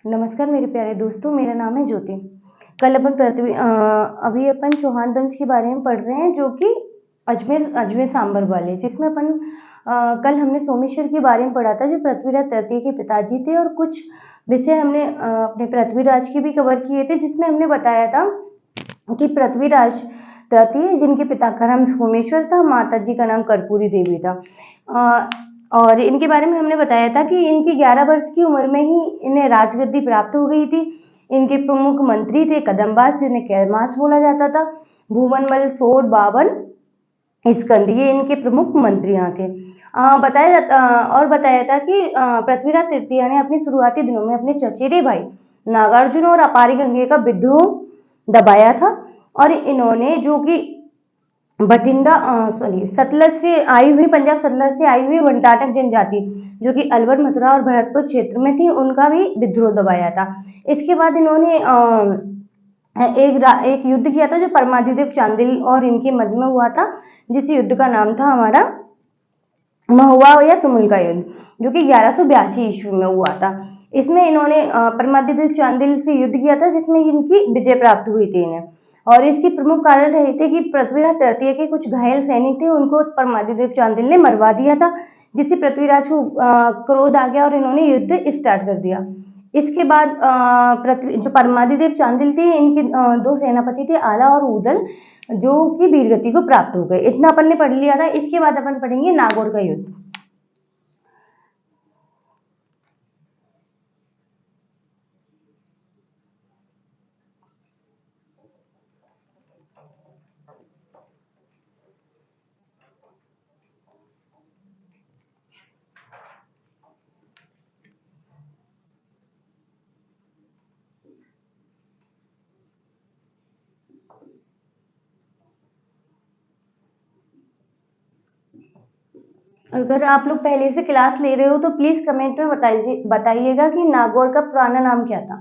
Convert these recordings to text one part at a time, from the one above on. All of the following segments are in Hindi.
नमस्कार मेरे प्यारे दोस्तों, मेरा नाम है ज्योति। कल अभी अपन चौहान वंश के बारे में पढ़ रहे हैं, जो कि अजमेर सांबर वाले, जिसमें कल हमने सोमेश्वर के बारे में पढ़ा था, जो पृथ्वीराज तृतीय के पिताजी थे। और कुछ विषय हमने अपने पृथ्वीराज के भी कवर किए थे, जिसमें हमने बताया था कि पृथ्वीराज तृतीय, जिनके पिता का नाम सोमेश्वर था, माता जी का नाम कर्पूरी देवी था। और इनके बारे में हमने बताया था कि इनकी 11 वर्ष की उम्र में ही इन्हें राजगद्दी प्राप्त हो गई थी। इनके प्रमुख मंत्री थे कदम्बास, जिन्हें कैमास बोला जाता था, भूवनमल, सोड, बावन, स्कंद, ये इनके प्रमुख मंत्रियां थे। बताया था कि पृथ्वीराज तृतीय ने अपने शुरुआती दिनों में अपने चचेरे भाई नागार्जुन और अपारी गंगे का विद्रोह दबाया था। और इन्होंने, जो कि सतलज से आई हुई, पंजाब सतलज से आई हुई वनटाटक जनजाति, जो कि अलवर, मथुरा और भरतपुर क्षेत्र में थी, उनका भी विद्रोह दबाया था। इसके बाद इन्होंने एक युद्ध किया था, जो परमादिदेव चांदिल और इनके मध्य में हुआ था, जिस युद्ध का नाम था हमारा महुआ या तुमुल का युद्ध, जो कि 1182 ईस्वी में हुआ था। इसमें इन्होंने परमादिदेव चांदिल से युद्ध किया था, जिसमें इनकी विजय प्राप्त हुई थी इन्हें। और इसके प्रमुख कारण रहे थे कि पृथ्वीराज तृतीय के कुछ घायल सैनिक थे, उनको परमादिदेव चांदिल ने मरवा दिया था, जिससे पृथ्वीराज को क्रोध आ गया और इन्होंने युद्ध स्टार्ट कर दिया। इसके बाद जो परमादिदेव चांदिल थे, इनके दो सेनापति थे, आला और उदल, जो कि वीरगति को प्राप्त हो गए। इतना अपन ने पढ़ लिया था। इसके बाद अपन पढ़ेंगे नागौर का युद्ध। अगर आप लोग पहले से क्लास ले रहे हो तो प्लीज कमेंट में बताइएगा कि नागौर का पुराना नाम क्या था।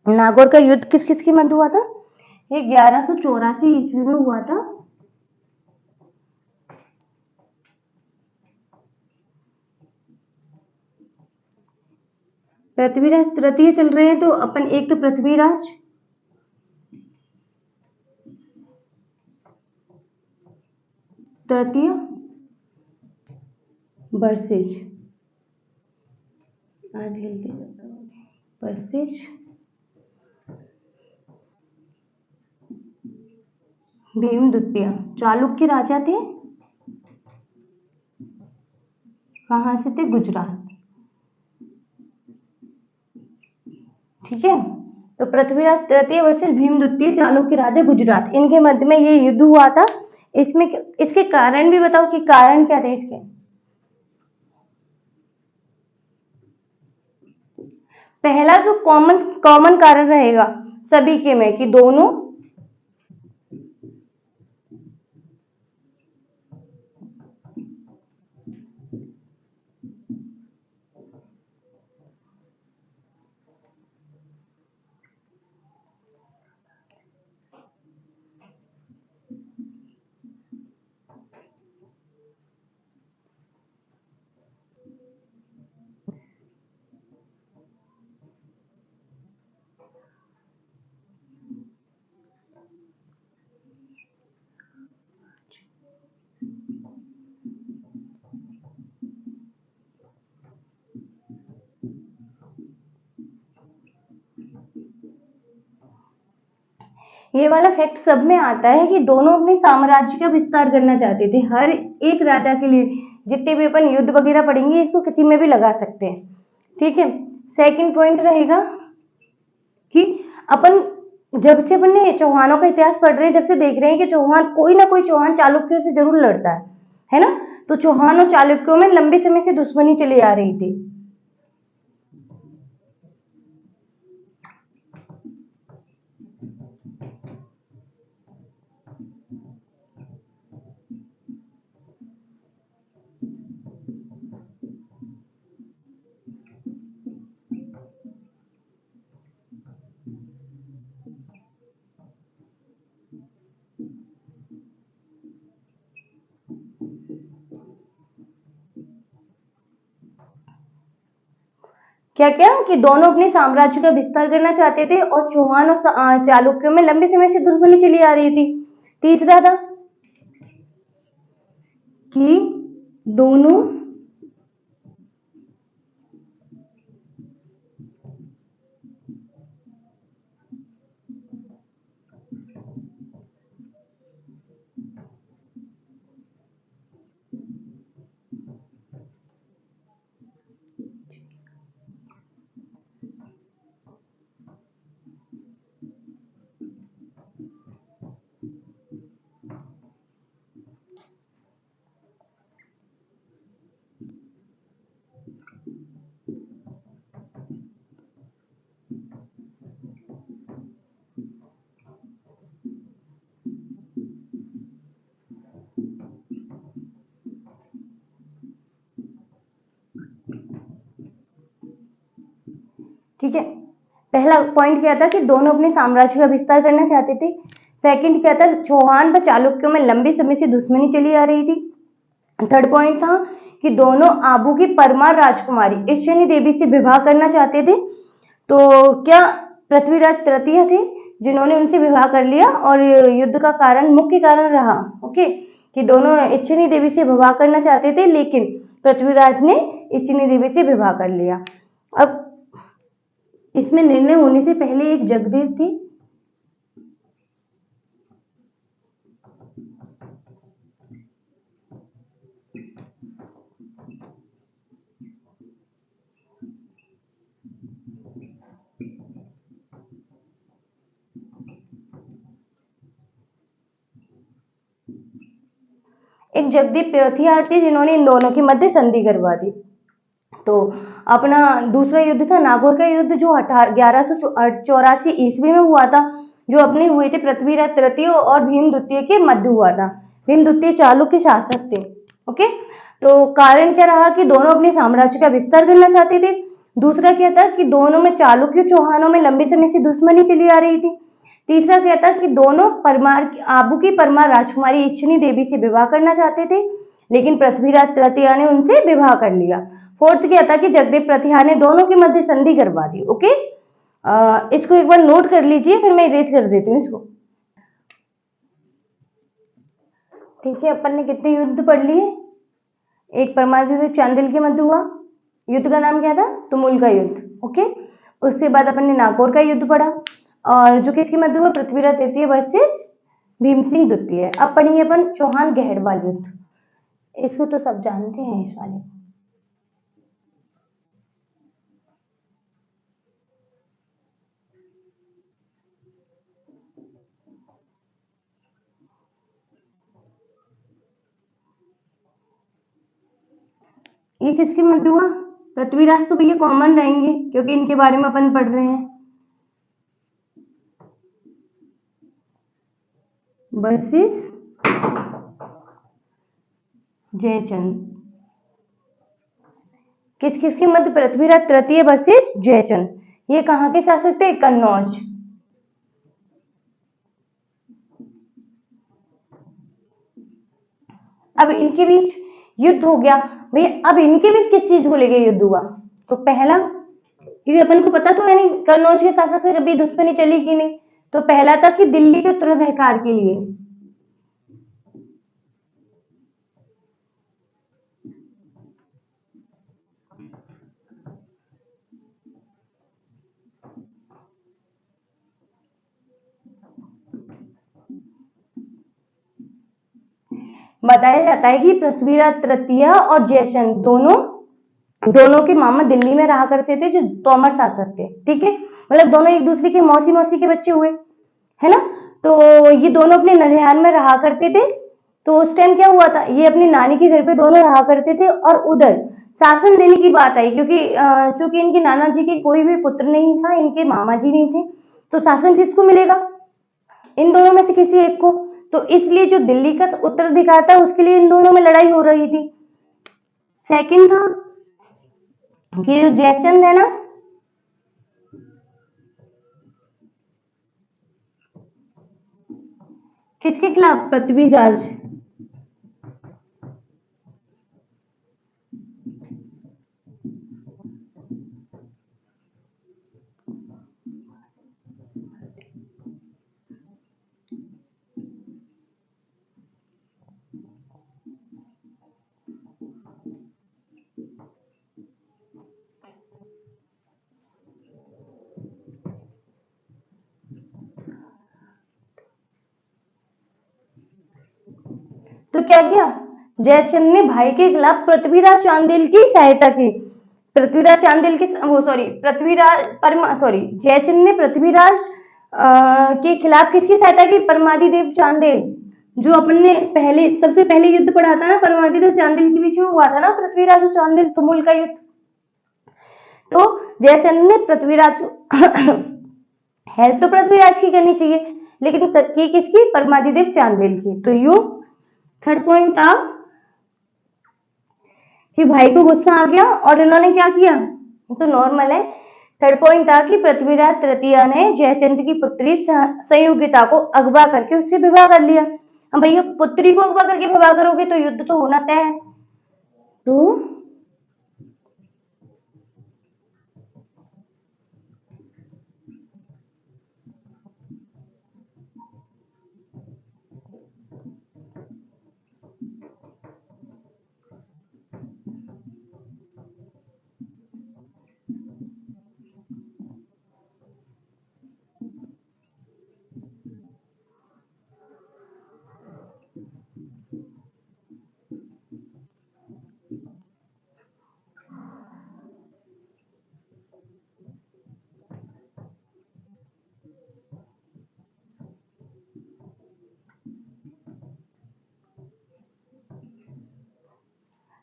नागौर का युद्ध किस किस के मध्य हुआ था? ये 1184 ईस्वी में हुआ था। पृथ्वीराज तृतीय चल रहे हैं, तो अपन एक तो पृथ्वीराज, तृतीय वर्सेस, आज जल्दी वर्सेस भीम द्वितीय। चालुक्य राजा थे, कहां से थे? गुजरात। ठीक है, तो पृथ्वीराज तृतीय वर्सेस भीम द्वितीय, चालुक्य राजा, गुजरात, इनके मध्य में ये युद्ध हुआ था। इसमें इसके कारण भी बताओ कि कारण क्या थे इसके। पहला जो कॉमन कॉमन कारण रहेगा सभी के में, कि दोनों ये वाला फैक्ट सब में आता है कि दोनों अपने साम्राज्य का विस्तार करना चाहते थे। हर एक राजा के लिए जितने भी अपन युद्ध वगैरह पढ़ेंगे, इसको किसी में भी लगा सकते हैं। ठीक है, सेकंड पॉइंट रहेगा कि अपन जब से अपन ने चौहानों का इतिहास पढ़ रहे हैं, जब से देख रहे हैं कि चौहान, कोई ना कोई चौहान चालुक्यों से जरूर लड़ता है ना। तो चौहान और चालुक्यों में लंबे समय से दुश्मनी चली आ रही थी। क्या क्या कि दोनों अपने साम्राज्य का विस्तार करना चाहते थे और चौहान और चालुक्यों में लंबे समय से दुश्मनी चली आ रही थी। तीसरा था कि दोनों ठीक है। पहला पॉइंट क्या था कि दोनों अपने साम्राज्य का विस्तार करना चाहते थे। सेकंड क्या था, चौहान व चालुक्यों में लंबे समय से दुश्मनी चली आ रही थी। थर्ड पॉइंट था कि दोनों आबू की परमार राजकुमारी इच्छिनी देवी से विवाह करना चाहते थे। तो क्या पृथ्वीराज तृतीय थे जिन्होंने उनसे विवाह कर लिया और युद्ध का कारण मुख्य कारण रहा। ओके, कि दोनों इच्छिनी देवी से विवाह करना चाहते थे लेकिन पृथ्वीराज ने इच्छिनी देवी से विवाह कर लिया। अब इसमें निर्णय होने से पहले एक जगदेव थी। एक जगदीप प्रतिहार थी जिन्होंने इन दोनों की मध्य संधि करवा दी। तो अपना दूसरा युद्ध था नागौर का युद्ध जो 1184 ईस्वी में हुआ था, जो अपने हुए थे पृथ्वीराज तृतीय और भीम द्वितीय के मध्य हुआ था। भीम द्वितीय चालुक्य शासक थे। ओके, तो कारण क्या रहा कि दोनों अपने साम्राज्य का विस्तार करना चाहते थे। दूसरा क्या था कि दोनों में चालुक्य चौहानों में लंबे समय से दुश्मनी चली आ रही थी। तीसरा क्या था कि दोनों आबू की परमार राजकुमारी इच्छिनी देवी से विवाह करना चाहते थे लेकिन पृथ्वीराज तृतीय ने उनसे विवाह कर लिया। फोर्थ क्या था कि जगदेव प्रतिहार ने दोनों की मध्य संधि करवा दी। ओके, इसको एक बार नोट कर लीजिए, फिर मैं इरेज कर देती हूँ इसको। ठीक है, अपन ने कितने युद्ध पढ़ लिए? एक परमार युद्ध चांदिल के मध्य हुआ, युद्ध का नाम क्या था? तुमुल का युद्ध। ओके, उसके बाद अपन ने नागौर का युद्ध पढ़ा और जो किसके मध्य हुआ? पृथ्वीराज तृतीय वर्सेस भीम सिंह द्वितीय। अब पढ़ेंगे अपन चौहान गहरवाल युद्ध। इसको तो सब जानते हैं इस वाले। ये किसके मध्य हुआ? पृथ्वीराज तो भैया कॉमन रहेंगे क्योंकि इनके बारे में अपन पढ़ रहे हैं। वर्सेस जयचंद। किस किस के मध्य? पृथ्वीराज तृतीय वर्सेस जयचंद। ये कहाँ के शासक थे? कन्नौज। अब इनके बीच युद्ध हो गया भैया। अब इनके बीच किस चीज को लेके युद्ध हुआ? तो पहला, क्योंकि अपन को पता तो है नहीं कन्नौज के शासक से कभी दुश्मनी चली कि नहीं। तो पहला था कि दिल्ली के उत्तराधिकार के लिए। बताया जाता है कि पृथ्वीराज तृतीय और जयचंद दोनों दोनों के मामा दिल्ली में रहा करते थे जो तोमर शासक थे। ठीक है, मतलब दोनों एक दूसरे के मौसी मौसी के बच्चे हुए, है ना। तो ये दोनों अपने ननिहाल में रहा करते थे। तो उस टाइम क्या हुआ था, ये अपनी नानी के घर पे दोनों रहा करते थे और उधर शासन देने की बात आई क्योंकि चूंकि इनके नाना जी के कोई भी पुत्र नहीं था, इनके मामा जी नहीं थे, तो शासन किसको मिलेगा? इन दोनों में से किसी एक को। तो इसलिए जो दिल्ली का उत्तराधिकार था उसके लिए इन दोनों में लड़ाई हो रही थी। सेकंड था कि जो जयचंद है ना, किसके खिलाफ? पृथ्वीराज। क्या किया, जयचंद ने भाई के खिलाफ पृथ्वीराज चांदेल की सहायता की। पृथ्वीराज चांदेल के वो सॉरी पृथ्वीराज परमा सॉरी जयचंद ने पृथ्वीराज के खिलाफ किसकी सहायता की, परमादिदेव चांदेल। जो अपन ने पहले सबसे पहले युद्ध पढ़ा था ना, परमादिदेव चांदेल के बीच में हुआ था ना, पृथ्वीराज और चांदेल तुमुल का युद्ध। तो जयचंद ने पृथ्वीराज हेल्प तो पृथ्वीराज की करनी चाहिए, लेकिन की किसकी, परमादिदेव चांदेल की। तो यू थर्ड पॉइंट था कि भाई को गुस्सा आ गया और इन्होंने क्या किया, तो नॉर्मल है। थर्ड पॉइंट था कि पृथ्वीराज तृतीय ने जयचंद की पुत्री संयोगिता को अगवा करके उससे विवाह कर लिया। अब भैया पुत्री को अगवा करके विवाह करोगे तो युद्ध तो होना तय है। तो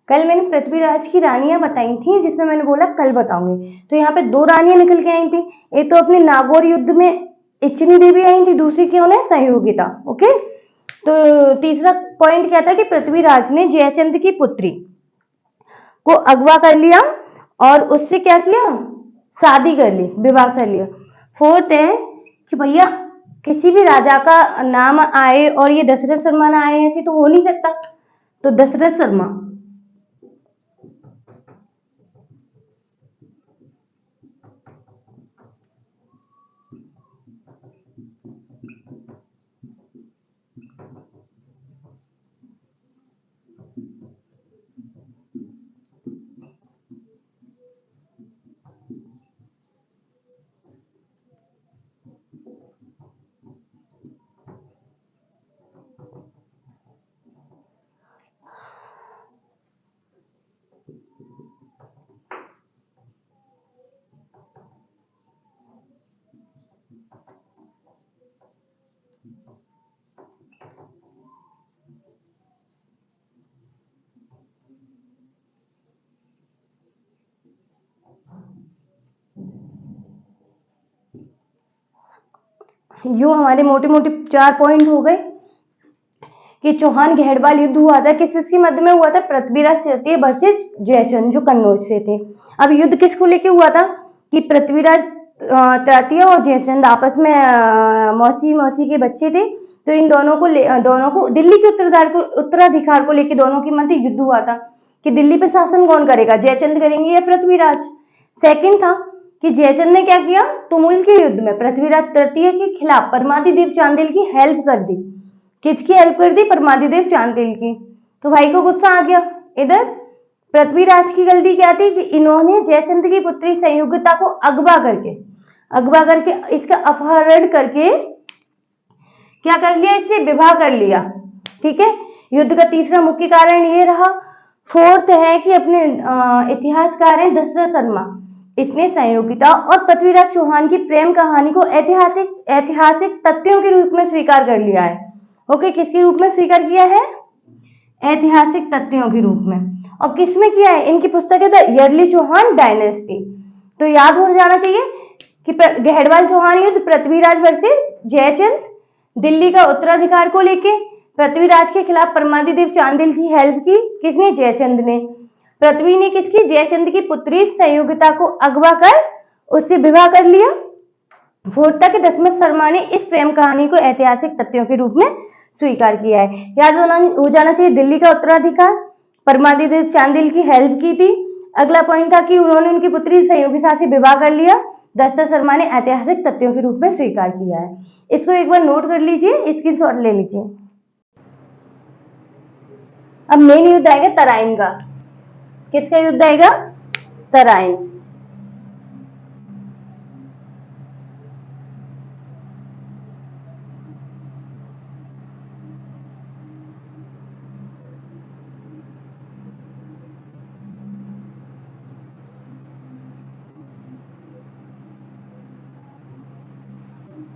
कल मैंने पृथ्वीराज की रानियां बताई थी, जिसमें मैंने बोला कल बताऊंगी। तो यहाँ पे दो रानियां निकल के आई थी। एक तो अपने नागौर युद्ध में इच्छिनी देवी आई थी, दूसरी कौन है, संयोगिता। ओके, तो तीसरा पॉइंट क्या था कि पृथ्वीराज ने जयचंद की पुत्री को अगवा कर लिया और उससे क्या किया, शादी कर ली, विवाह कर लिया। फोर्थ है कि भैया किसी भी राजा का नाम आए और ये दशरथ शर्मा ना आए, ऐसे तो हो नहीं सकता। तो दशरथ शर्मा। यूं हमारे मोटे मोटे 4 पॉइंट हो गए कि चौहान घेरवाल युद्ध हुआ था, किस किसके मध्य में हुआ था, पृथ्वीराज तृतीय वर्सेस जयचंद जो कन्नौज से थे। अब युद्ध किसको लेके हुआ था कि पृथ्वीराज तृतीय और जयचंद आपस में मौसी मौसी के बच्चे थे। तो इन दोनों को दिल्ली के उत्तराधिकार को लेकर दोनों के मध्य युद्ध हुआ था कि दिल्ली पर शासन कौन करेगा, जयचंद करेंगे या पृथ्वीराज। सेकंड था कि जयचंद ने क्या किया, तुमुल के युद्ध में पृथ्वीराज तृतीय के खिलाफ परमादिदेव चांदेल की हेल्प कर दी। किसकी हेल्प कर दी, परमादिदेव चांदेल की। तो भाई को गुस्सा आ गया। इधर पृथ्वीराज की गलती क्या थी कि इन्होंने जयचंद की पुत्री संयोगिता को अगवा करके इसका अपहरण करके क्या कर लिया, इससे विवाह कर लिया। ठीक है, युद्ध का तीसरा मुख्य कारण ये रहा। फोर्थ है कि अपने इतिहासकार हैं दशरथ शर्मा, इसने संयोगिता और पृथ्वीराज चौहान की प्रेम कहानी को ऐतिहासिक तथ्यों के रूप में स्वीकार कर लिया है। ओके, किसके रूप में स्वीकार किया है, ऐतिहासिक तथ्यों के रूप में। और किसमें किया है, इनकी पुस्तक है द यर्ली चौहान डायनेस्टी। तो याद हो जाना चाहिए कि घेरवाल चौहान युद्ध पृथ्वीराज वर्सेस जयचंद, दिल्ली का उत्तराधिकार को लेके पृथ्वीराज के खिलाफ परमादिदेव चांदेल की हेल्प की, किसने, जयचंद ने। पृथ्वी ने किसकी, जयचंद की पुत्री संयोगिता को अगवा कर उससे विवाह कर लिया। फोर्थ तक दशरथ शर्मा ने इस प्रेम कहानी को ऐतिहासिक तथ्यों के रूप में स्वीकार किया है। याद हो जाना चाहिए, दिल्ली का उत्तराधिकार, परमादिदेव चांदेल की हेल्प की थी। अगला पॉइंट था कि उन्होंने उनकी पुत्री संयोगिता से विवाह कर लिया। दशरथ शर्मा ने ऐतिहासिक तथ्यों के रूप में स्वीकार किया है। इसको एक बार नोट कर लीजिए, स्क्रीनशॉट ले लीजिए। अब मेन युद्ध आएगा तराइन का। किसका युद्ध आएगा, तराइन।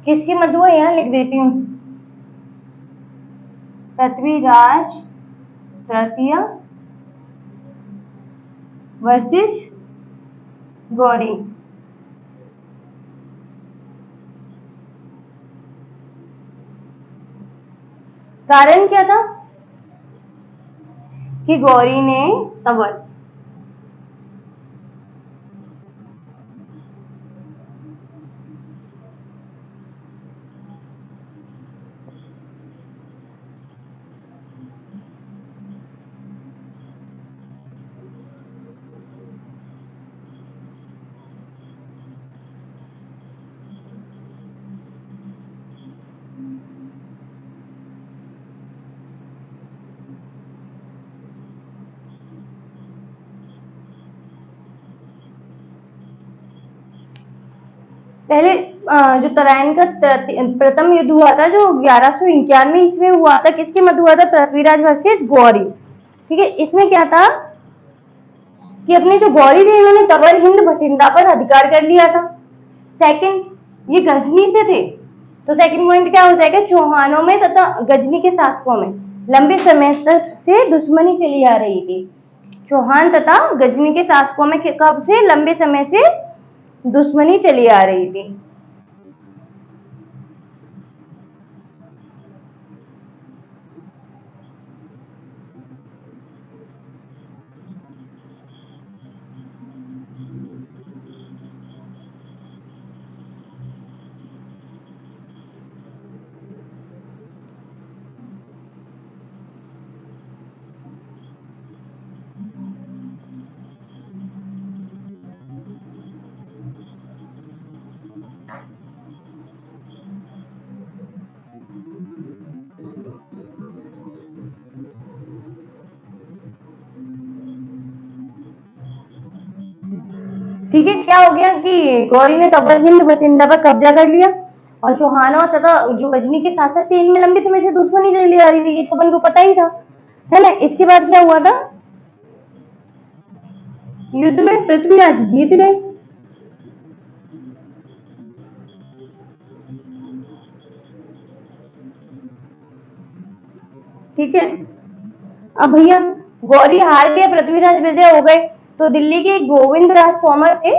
किसकी मधु है, यहाँ लिख देती हूँ, पृथ्वीराज तृतीय वर्सेस गौरी। कारण क्या था कि गौरी ने तंवर, पहले जो तराइन का प्रथम युद्ध हुआ था जो 1191 ईस्वी में हुआ था, किसके मध्य हुआ था, पृथ्वीराज वर्सेस गौरी। ठीक है, इसमें क्या था कि अपने जो गौरी थे इन्होंने तंवर हिंद भटिंडा पर अधिकार कर लिया था। सेकंड, ये गजनी से थे, तो सेकंड पॉइंट क्या हो जाएगा, चौहानों में तथा गजनी के शासकों में लंबे समय तक से दुश्मनी चली आ रही थी। चौहान तथा गजनी के शासकों में कब से, लंबे समय से दुश्मनी चली आ रही थी। ठीक है, क्या हो गया कि गौरी ने तंवर हिंद भटिंडा पर कब्जा कर लिया और चौहानों तथा जो गजनी के शासक थे इनमें लंबे समय से दुश्मनी चली आ रही थी, ये तो अपन को पता ही था, है ना। इसके बाद क्या हुआ था, युद्ध में पृथ्वीराज जीत गए। ठीक है, अब भैया गौरी हार के पृथ्वीराज विजय हो गए, तो दिल्ली के गोविंद राज तोमर थे,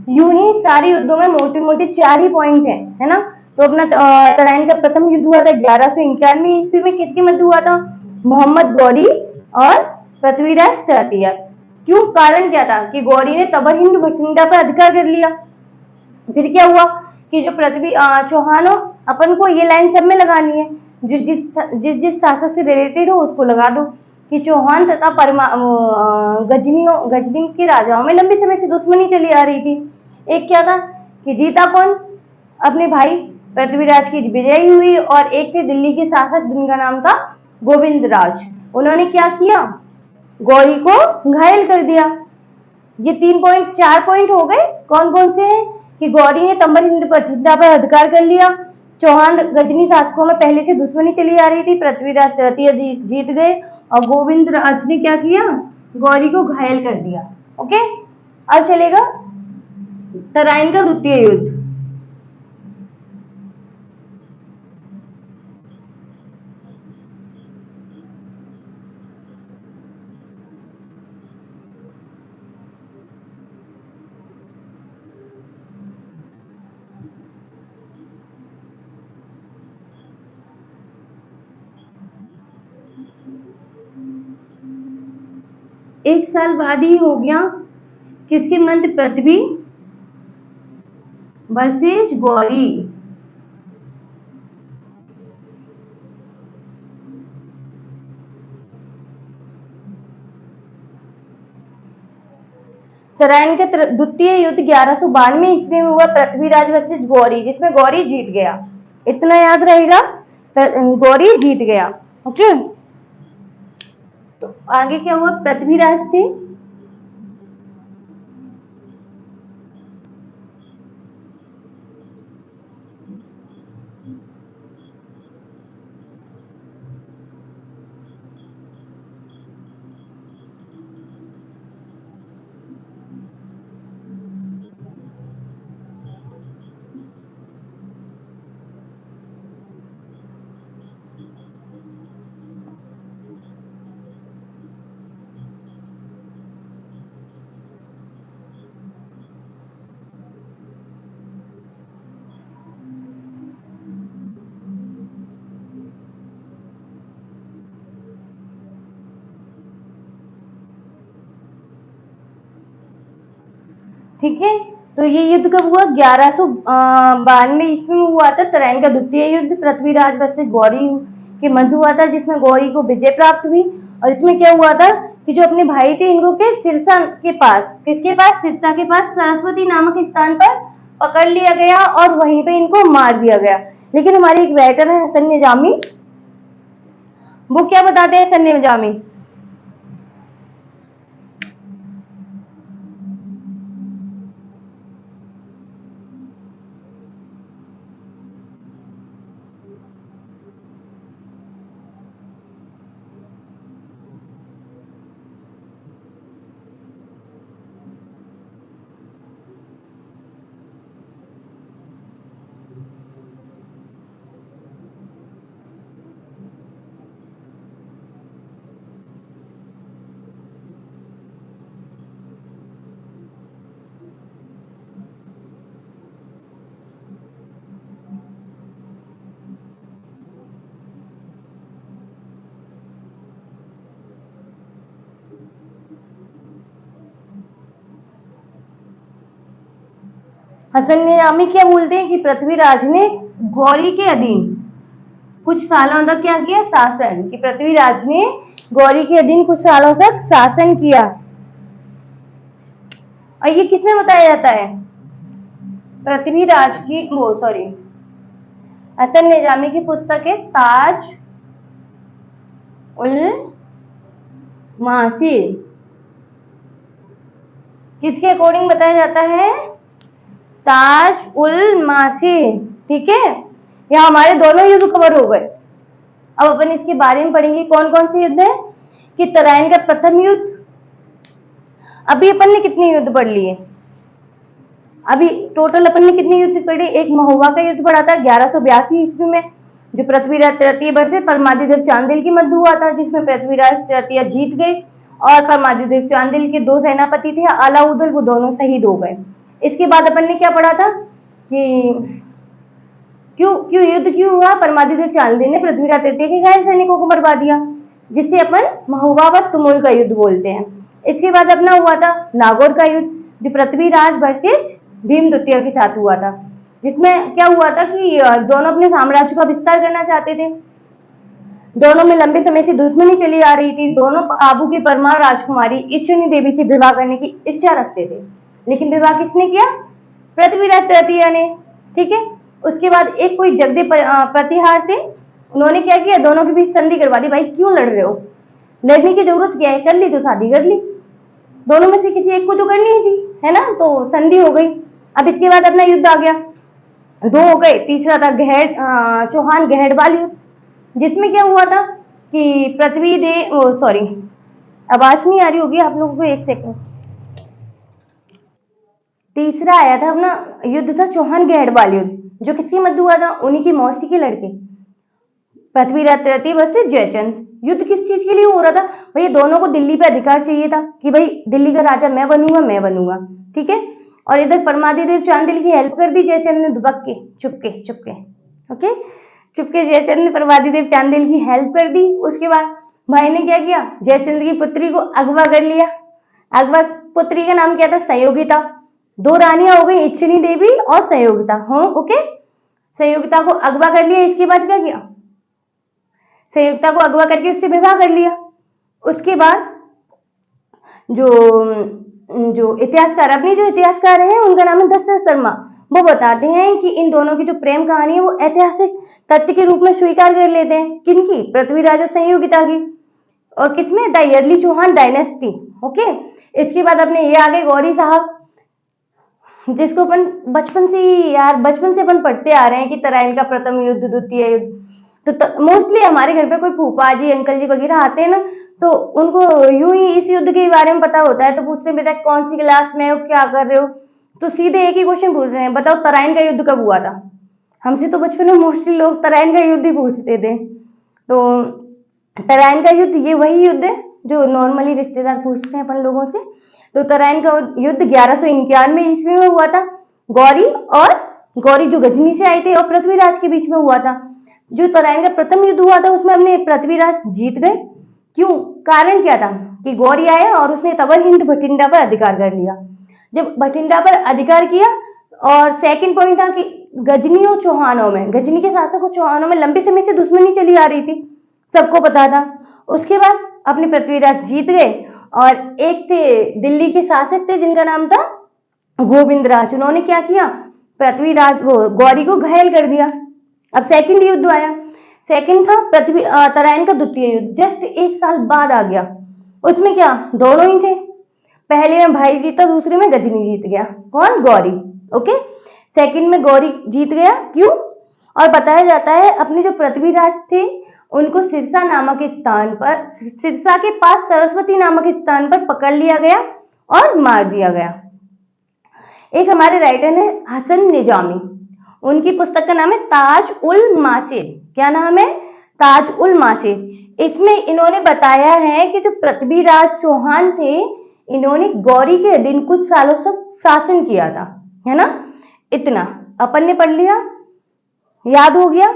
यूं ही सारे युद्धों में मोटे मोटे 4 ही पॉइंट है ना। तो अपना तराइन का प्रथम युद्ध हुआ था 1191 ईस्वी में, किसके मध्य हुआ था, मोहम्मद गौरी और पृथ्वीराज तृतीय। क्यों, कारण क्या था कि गौरी ने तंवर हिंद भटिंडा पर अधिकार कर लिया। फिर क्या हुआ कि जो पृथ्वी चौहानों, अपन को ये लाइन सब में लगानी है, जो जिस शासक से रिलेटेड हो उसको लगा दो कि चौहान तथा गजनी के राजाओं में लंबे समय से दुश्मनी चली आ रही थी। एक क्या था कि जीता कौन, अपने भाई पृथ्वीराज की विजयी हुई, और एक थे दिल्ली के शासक जिनका नाम था गोविंद राज। उन्होंने क्या किया, गौरी को घायल कर दिया। ये 4 पॉइंट हो गए, कौन कौन से हैं कि गौरी ने तंवर हिंद भटिंडा पर अधिकार कर लिया, चौहान गजनी शासकों में पहले से दुश्मनी चली आ रही थी, पृथ्वीराज तृतीय जीत गए, और गोविंद राज ने क्या किया, गौरी को घायल कर दिया। ओके, अब चलेगा तराइन का द्वितीय युद्ध। एक साल बाद ही हो गया, किसके मंत्र, पृथ्वी वर्सेस गौरी। तराइन का द्वितीय युद्ध 1192 ईस्वी में हुआ, पृथ्वीराज वर्सेस गौरी, जिसमें गौरी जीत गया। इतना याद रहेगा गौरी जीत गया। ओके, तो आगे क्या हुआ, पृथ्वीराज थे, ठीक है। तो ये युद्ध कब हुआ, 1192 ईस्वी में हुआ था। तराइन का द्वितीय युद्ध पृथ्वीराज वर्सेस गौरी के मध्य हुआ था, जिसमें गौरी को विजय प्राप्त हुई। और इसमें क्या हुआ था कि जो अपने भाई थे इनको के सिरसा के पास, किसके पास, सिरसा के पास सरस्वती नामक स्थान पर पकड़ लिया गया और वहीं पे इनको मार दिया गया। लेकिन हमारे एक राइटर है हसन निजामी, वो क्या बताते हैं हसन निजामी, हसन निजामी क्या बोलते हैं कि पृथ्वीराज ने गौरी के अधीन कुछ सालों तक क्या किया, शासन, कि पृथ्वीराज ने गौरी के अधीन कुछ सालों तक शासन किया। और ये किसमें बताया जाता है, पृथ्वीराज की, वो सॉरी, हसन निजामी की पुस्तक है ताज उल मासीर, किसके अकॉर्डिंग बताया जाता है, ताज उल मासीर। ठीक है, यहाँ हमारे दोनों युद्ध कवर हो गए। अब अपन इसके बारे में पढ़ेंगे कौन कौन से युद्ध है, कि तराइन का प्रथम युद्ध, अभी अपन ने कितने युद्ध पढ़ लिए, अभी टोटल अपन ने कितने युद्ध पढ़े, एक महुआ का युद्ध पढ़ा था 1182 ईस्वी में, जो पृथ्वीराज तृतीय वर्सेस परमादित्य चांदिल के मध्य हुआ था, जिसमें पृथ्वीराज तृतीय जीत गए और परमादित्य चांदिल के दो सेनापति थे अलाउद्दीन, वो दोनों शहीद हो गए। इसके बाद अपन ने क्या पढ़ा था कि क्यों क्यों युद्ध क्यों हुआ, परमादित्य चांदिल ने पृथ्वीराज तृतीय के गैर सैनिकों को मरवा दिया, जिससे अपन महुआ व तुमुल का युद्ध बोलते हैं। इसके बाद अपना हुआ था नागौर का युद्ध, जो पृथ्वीराज वर्सेस भीम द्वितीय के साथ हुआ था, जिसमें क्या हुआ था कि दोनों अपने साम्राज्य का विस्तार करना चाहते थे। दोनों में लंबे समय से दुश्मनी चली आ रही थी। दोनों आबू की परमार राजकुमारी इच्छुनी देवी से विवाह करने की इच्छा रखते थे, लेकिन विवाह किसने किया, पृथ्वीराज तृतीय ने। ठीक है, उसके बाद एक कोई जगदे प्रतिहार थे, उन्होंने क्या किया, दोनों के बीच संधि करवा दी। भाई क्यों लड़ रहे हो, लड़ने की जरूरत क्या है, कर ली तो शादी कर ली, दोनों में से किसी एक को तो करनी ही थी, है ना, तो संधि हो गई। अब इसके बाद अपना युद्ध आ गया, दो हो गए, तीसरा था चौहान गहड़वाल युद्ध, जिसमें क्या हुआ था कि पृथ्वी देव, सॉरी आवाज नहीं आ रही होगी आप लोगों को, एक सेकंड। तीसरा आया था अपना युद्ध था चौहान गहड़वाल युद्ध, जो किसके मध्य हुआ था, उन्हीं की मौसी के लड़के पृथ्वीराज तृतीय वर्सेस जयचंद। युद्ध किस चीज के लिए हो रहा था, भाई दोनों को दिल्ली पे अधिकार चाहिए था कि भाई दिल्ली का राजा मैं बनूंगा, मैं बनूंगा। ठीक है, और इधर परमादित्य चांदिल की हेल्प कर दी जयचंद ने, दुबक के चुपके चुपके, ओके, चुपके जयचंद ने परमादित्य चांदिल की हेल्प कर दी। उसके बाद भाई ने क्या किया, जयचंद की पुत्री को अगवा कर लिया। अगवा पुत्री का नाम क्या था, संयोगिता। दो रानियां हो गई, इच्छिनी देवी और संयोगिता, हो ओके, संयोगिता को अगवा कर लिया। इसके बाद क्या किया, संयुक्ता को अगवा करके उससे विवाह कर लिया। उसके बाद जो जो इतिहासकार, अपने जो इतिहासकार हैं उनका नाम है दशरथ शर्मा, वो बताते हैं कि इन दोनों की जो प्रेम कहानी है वो ऐतिहासिक तथ्य के रूप में स्वीकार कर लेते हैं। किनकी? पृथ्वीराज और संयोगिता की। और किसमें? The early Chauhan dynasty. Okay, इसके बाद अपने ये आ गए गौरी साहब, जिसको अपन बचपन से ही यार बचपन से अपन पढ़ते आ रहे हैं कि तराइन का प्रथम युद्ध, द्वितीय युद्ध। तो मोस्टली हमारे घर पे कोई फूफा जी, अंकल जी वगैरह आते हैं ना, तो उनको यूं ही इस युद्ध के बारे में पता होता है, तो पूछते हैं बेटा कौन सी क्लास में हो, क्या कर रहे हो, तो सीधे एक ही क्वेश्चन पूछ रहे हैं, बताओ तराइन का युद्ध कब हुआ था। हमसे तो बचपन में मोस्टली लोग तराइन का युद्ध ही पूछते थे। तो तराइन का युद्ध ये वही युद्ध है जो नॉर्मली रिश्तेदार पूछते हैं अपन लोगों से। तो तराइन का युद्ध 1191 ईस्वी में हुआ था। गौरी और गौरी जो गजनी से आए थे और पृथ्वीराज के बीच में हुआ था। जो तराइन का प्रथम युद्ध हुआ था उसमें अपने पृथ्वीराज जीत गए। क्यों? कारण क्या था कि गौरी आया और उसने तबर हिंद भटिंडा पर अधिकार कर लिया। जब भटिंडा पर अधिकार किया, और सेकंड पॉइंट था कि गजनी और चौहानों में, गजनी के शासक और चौहानों में लंबे समय से दुश्मनी चली आ रही थी, सबको पता था। उसके बाद अपने पृथ्वीराज जीत गए, और एक थे दिल्ली के शासक थे जिनका नाम था गोविंद राज। उन्होंने क्या किया? पृथ्वीराज वो गौरी को घायल कर दिया। अब सेकंड युद्ध आया। सेकंड था तराइन का द्वितीय युद्ध, जस्ट एक साल बाद आ गया। उसमें क्या दोनों ही थे, पहले में भाई जीता, दूसरे में गजनी जीत गया। कौन? गौरी। ओके, सेकंड में गौरी जीत गया। क्यों? और बताया जाता है अपने जो पृथ्वीराज थे उनको सिरसा नामक स्थान पर, सिरसा के पास सरस्वती नामक स्थान पर पकड़ लिया गया और मार दिया गया। एक हमारे राइटर है हसन निजामी, उनकी पुस्तक का नाम है ताज उल मासिर। क्या नाम है? ताज उल मासिर। इसमें इन्होंने बताया है कि जो पृथ्वीराज चौहान थे, इन्होंने गौरी के अधीन कुछ सालों तक शासन किया था, है ना। इतना अपन ने पढ़ लिया, याद हो गया।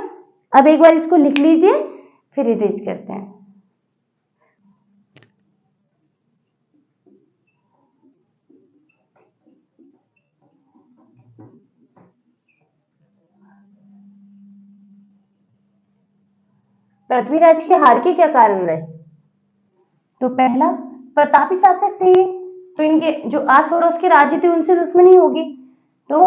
अब एक बार इसको लिख लीजिए, फिर रिवाइज करते हैं। पृथ्वीराज की हार के क्या कारण रहे? तो पहला, प्रतापी शासक थे ये, तो इनके जो आस पड़ोस के राज्य थे उनसे दुश्मनी होगी। तो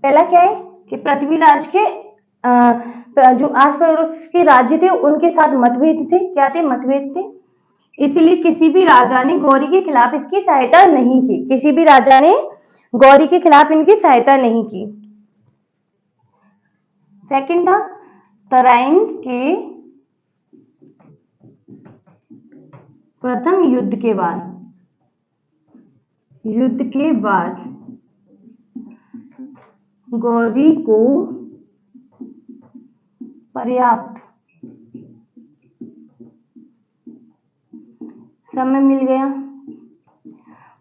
पहला क्या है कि पृथ्वीराज के जो आस पड़ोस के राज्य थे उनके साथ मतभेद थे। क्या थे? मतभेद थे। इसलिए किसी भी राजा ने गौरी के खिलाफ इसकी सहायता नहीं की। किसी भी राजा ने गौरी के खिलाफ इनकी सहायता नहीं की। सेकंड था तराइन के प्रथम युद्ध के बाद गौरी को पर्याप्त समय मिल गया।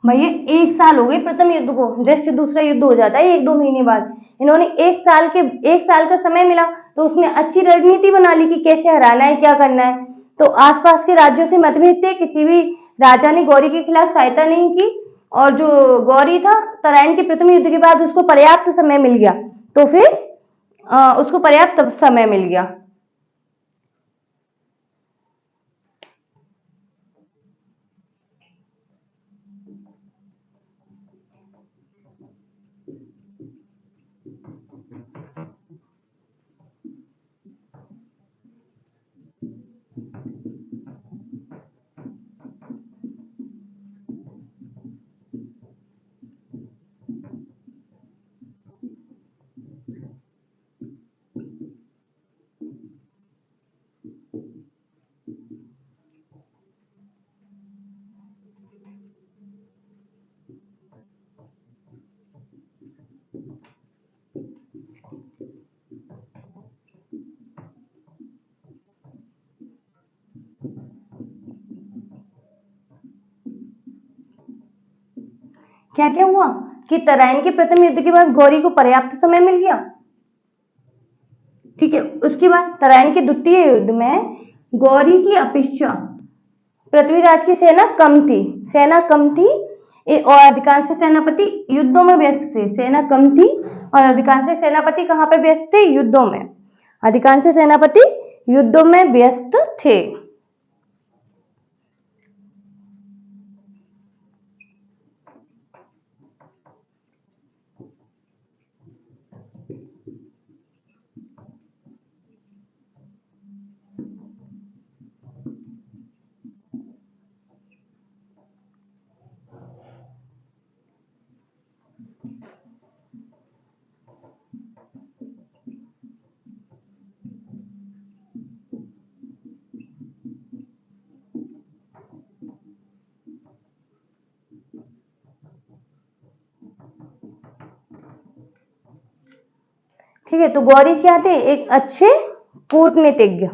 भैया एक साल हो गए प्रथम युद्ध को, जैसे दूसरा युद्ध हो जाता है 1-2 महीने बाद। इन्होंने एक साल का समय मिला, तो उसने अच्छी रणनीति बना ली कि कैसे हराना है, क्या करना है। तो आसपास के राज्यों से मतभेद थे, किसी भी राजा ने गौरी के खिलाफ सहायता नहीं की। और जो गौरी था, तराइन के प्रथम युद्ध के बाद उसको पर्याप्त समय मिल गया, तो फिर उसको पर्याप्त समय मिल गया। क्या क्या हुआ कि तराइन के प्रथम युद्ध के बाद गौरी को पर्याप्त समय मिल गया। ठीक है, उसके बाद तराइन के द्वितीय युद्ध में गौरी की अपेक्षा पृथ्वीराज की सेना कम थी और अधिकांश सेनापति युद्धों में व्यस्त थे। सेना कम थी और अधिकांश सेनापति कहाँ पे व्यस्त थे? युद्धों में। अधिकांश सेनापति युद्धों में व्यस्त थे। ठीक है, तो गौरी क्या थे? एक अच्छे कूटनीतिज्ञ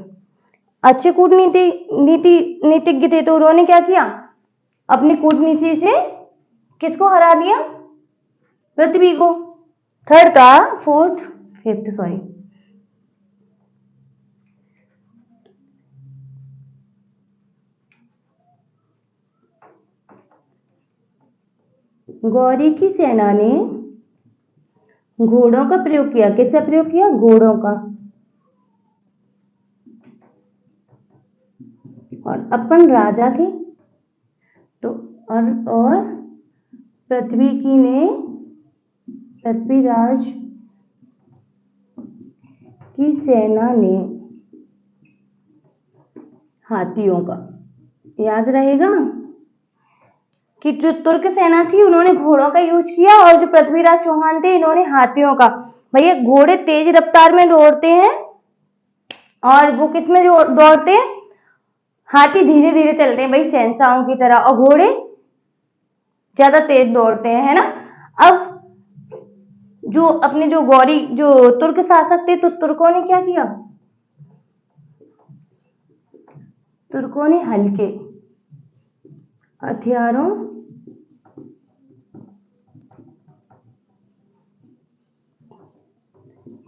नीतिज्ञ थे। तो उन्होंने क्या किया? अपनी कूटनीति से किसको हरा दिया? पृथ्वी को। थर्ड का फोर्थ फिफ्थ सॉरी गौरी की सेना ने घोड़ों का प्रयोग किया। किसका प्रयोग किया? घोड़ों का। और अपन राजा थे तो और पृथ्वीराज की सेना ने हाथियों का। याद रहेगा कि जो तुर्क सेना थी उन्होंने घोड़ों का यूज किया और जो पृथ्वीराज चौहान थे इन्होंने हाथियों का। भैया घोड़े तेज रफ्तार में दौड़ते हैं और वो किस में दौड़ते हैं? हाथी धीरे धीरे चलते हैं भाई, शहंशाहों की तरह, और घोड़े ज्यादा तेज दौड़ते हैं, है ना। अब जो गौरी जो तुर्क शासक थे तो तुर्कों ने क्या किया? तुर्कों ने हल्के हथियारों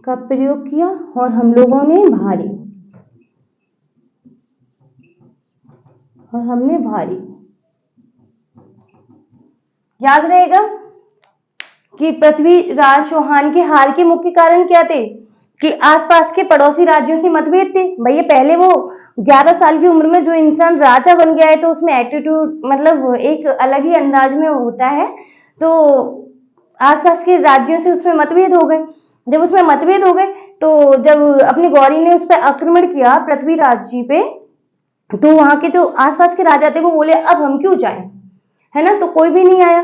का प्रयोग किया और हम लोगों ने भारी। याद रहेगा कि पृथ्वीराज चौहान के हार के मुख्य कारण क्या थे? कि आसपास के पड़ोसी राज्यों से मतभेद थे। भैया पहले वो 11 साल की उम्र में जो इंसान राजा बन गया है तो उसमें एटीट्यूड मतलब एक अलग ही अंदाज में होता है। तो आसपास के राज्यों से उसमें मतभेद हो गए। जब उसमें मतभेद हो गए तो जब अपनी गौरी ने उस पर आक्रमण किया पृथ्वीराज जी पे, तो वहां के जो आसपास के राजा थे वो बोले अब हम क्यों जाएं, है ना। तो कोई भी नहीं आया।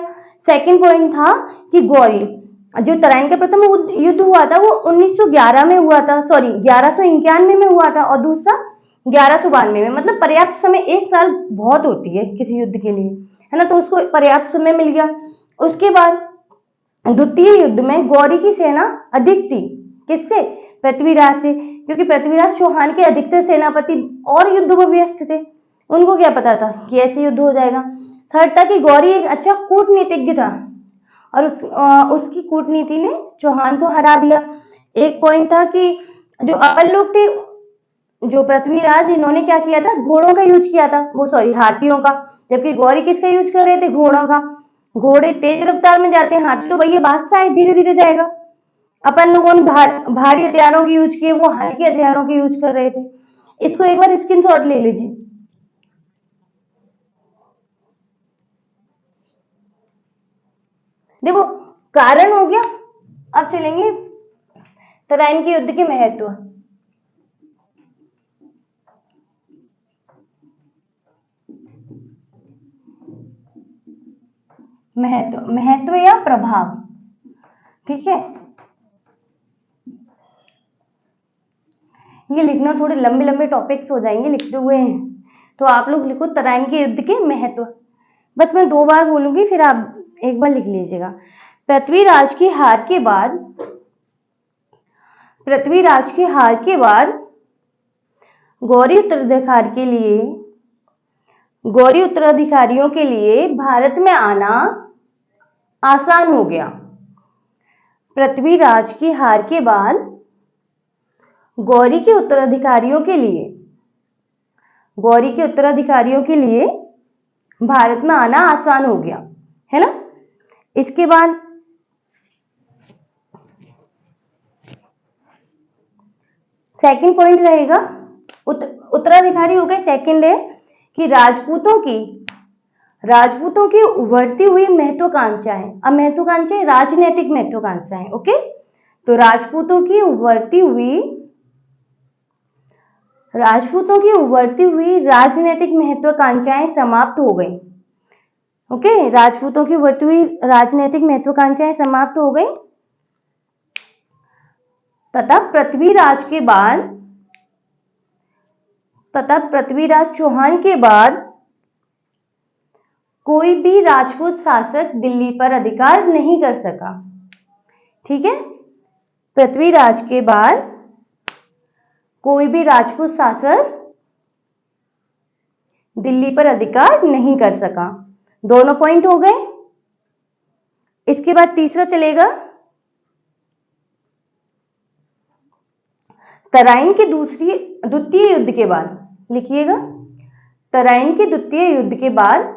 सेकंड पॉइंट था कि गौरी जो तराइन का प्रथम युद्ध हुआ था वो 1911 में हुआ था, सॉरी 1191 में हुआ था, और दूसरा 1192 में। मतलब पर्याप्त समय, एक साल बहुत होती है किसी युद्ध के लिए, है ना। तो उसको पर्याप्त समय मिल गया। उसके बाद द्वितीय युद्ध में गौरी की सेना अधिक थी। किससे? पृथ्वीराज से, क्योंकि पृथ्वीराज चौहान के अधिकतर सेनापति और युद्ध में व्यस्त थे। उनको क्या पता था कि ऐसे युद्ध हो जाएगा। थर्ड था कि गौरी एक अच्छा कूटनीतिज्ञ था और उसकी कूटनीति ने चौहान को हरा दिया। एक पॉइंट था कि जो अपन लोग थे, जो पृथ्वीराज, इन्होंने क्या किया था? घोड़ों का यूज किया था, वो सॉरी हाथियों का। जबकि गौरी किसका यूज कर रहे थे? घोड़ों का। घोड़े तेज रफ्तार में जाते हैं, हाथी तो भैया बादशाह है, धीरे धीरे जाएगा। अपन लोगों ने भारी हथियारों के यूज किए, वो हल्के हथियारों के यूज कर रहे थे। इसको एक बार स्क्रीनशॉट ले लीजिए। देखो कारण हो गया। अब चलेंगे तराइन के युद्ध के महत्व। महत्व या प्रभाव, ठीक है। ये लिखना थोड़े लंबे लंबे टॉपिक्स हो जाएंगे लिखते हुए हैं, तो आप लोग लिखो तराइन के युद्ध के महत्व। बस मैं 2 बार बोलूंगी, फिर आप एक बार लिख लीजिएगा। पृथ्वीराज की हार के बाद गौरी उत्तराधिकारियों के लिए भारत में आना आसान हो गया। पृथ्वीराज की हार के बाद गौरी के उत्तराधिकारियों के लिए भारत में आना आसान हो गया, है ना। इसके बाद सेकंड पॉइंट रहेगा, उत्तराधिकारी हो गए। सेकंड है कि राजपूतों की उभरती हुई महत्वाकांक्षाएं। अब महत्वाकांक्षाएं राजनीतिक महत्वाकांक्षाएं, ओके। तो राजपूतों की उभरती हुई राजनीतिक महत्वाकांक्षाएं समाप्त हो गई, ओके। राजपूतों की उभरती हुई राजनीतिक महत्वाकांक्षाएं समाप्त हो गई तथा पृथ्वीराज चौहान के बाद कोई भी राजपूत शासक दिल्ली पर अधिकार नहीं कर सका, ठीक है। पृथ्वीराज के बाद कोई भी राजपूत शासक दिल्ली पर अधिकार नहीं कर सका। दोनों पॉइंट हो गए। इसके बाद तीसरा चलेगा, तराइन के द्वितीय युद्ध के बाद, लिखिएगा, तराइन के द्वितीय युद्ध के बाद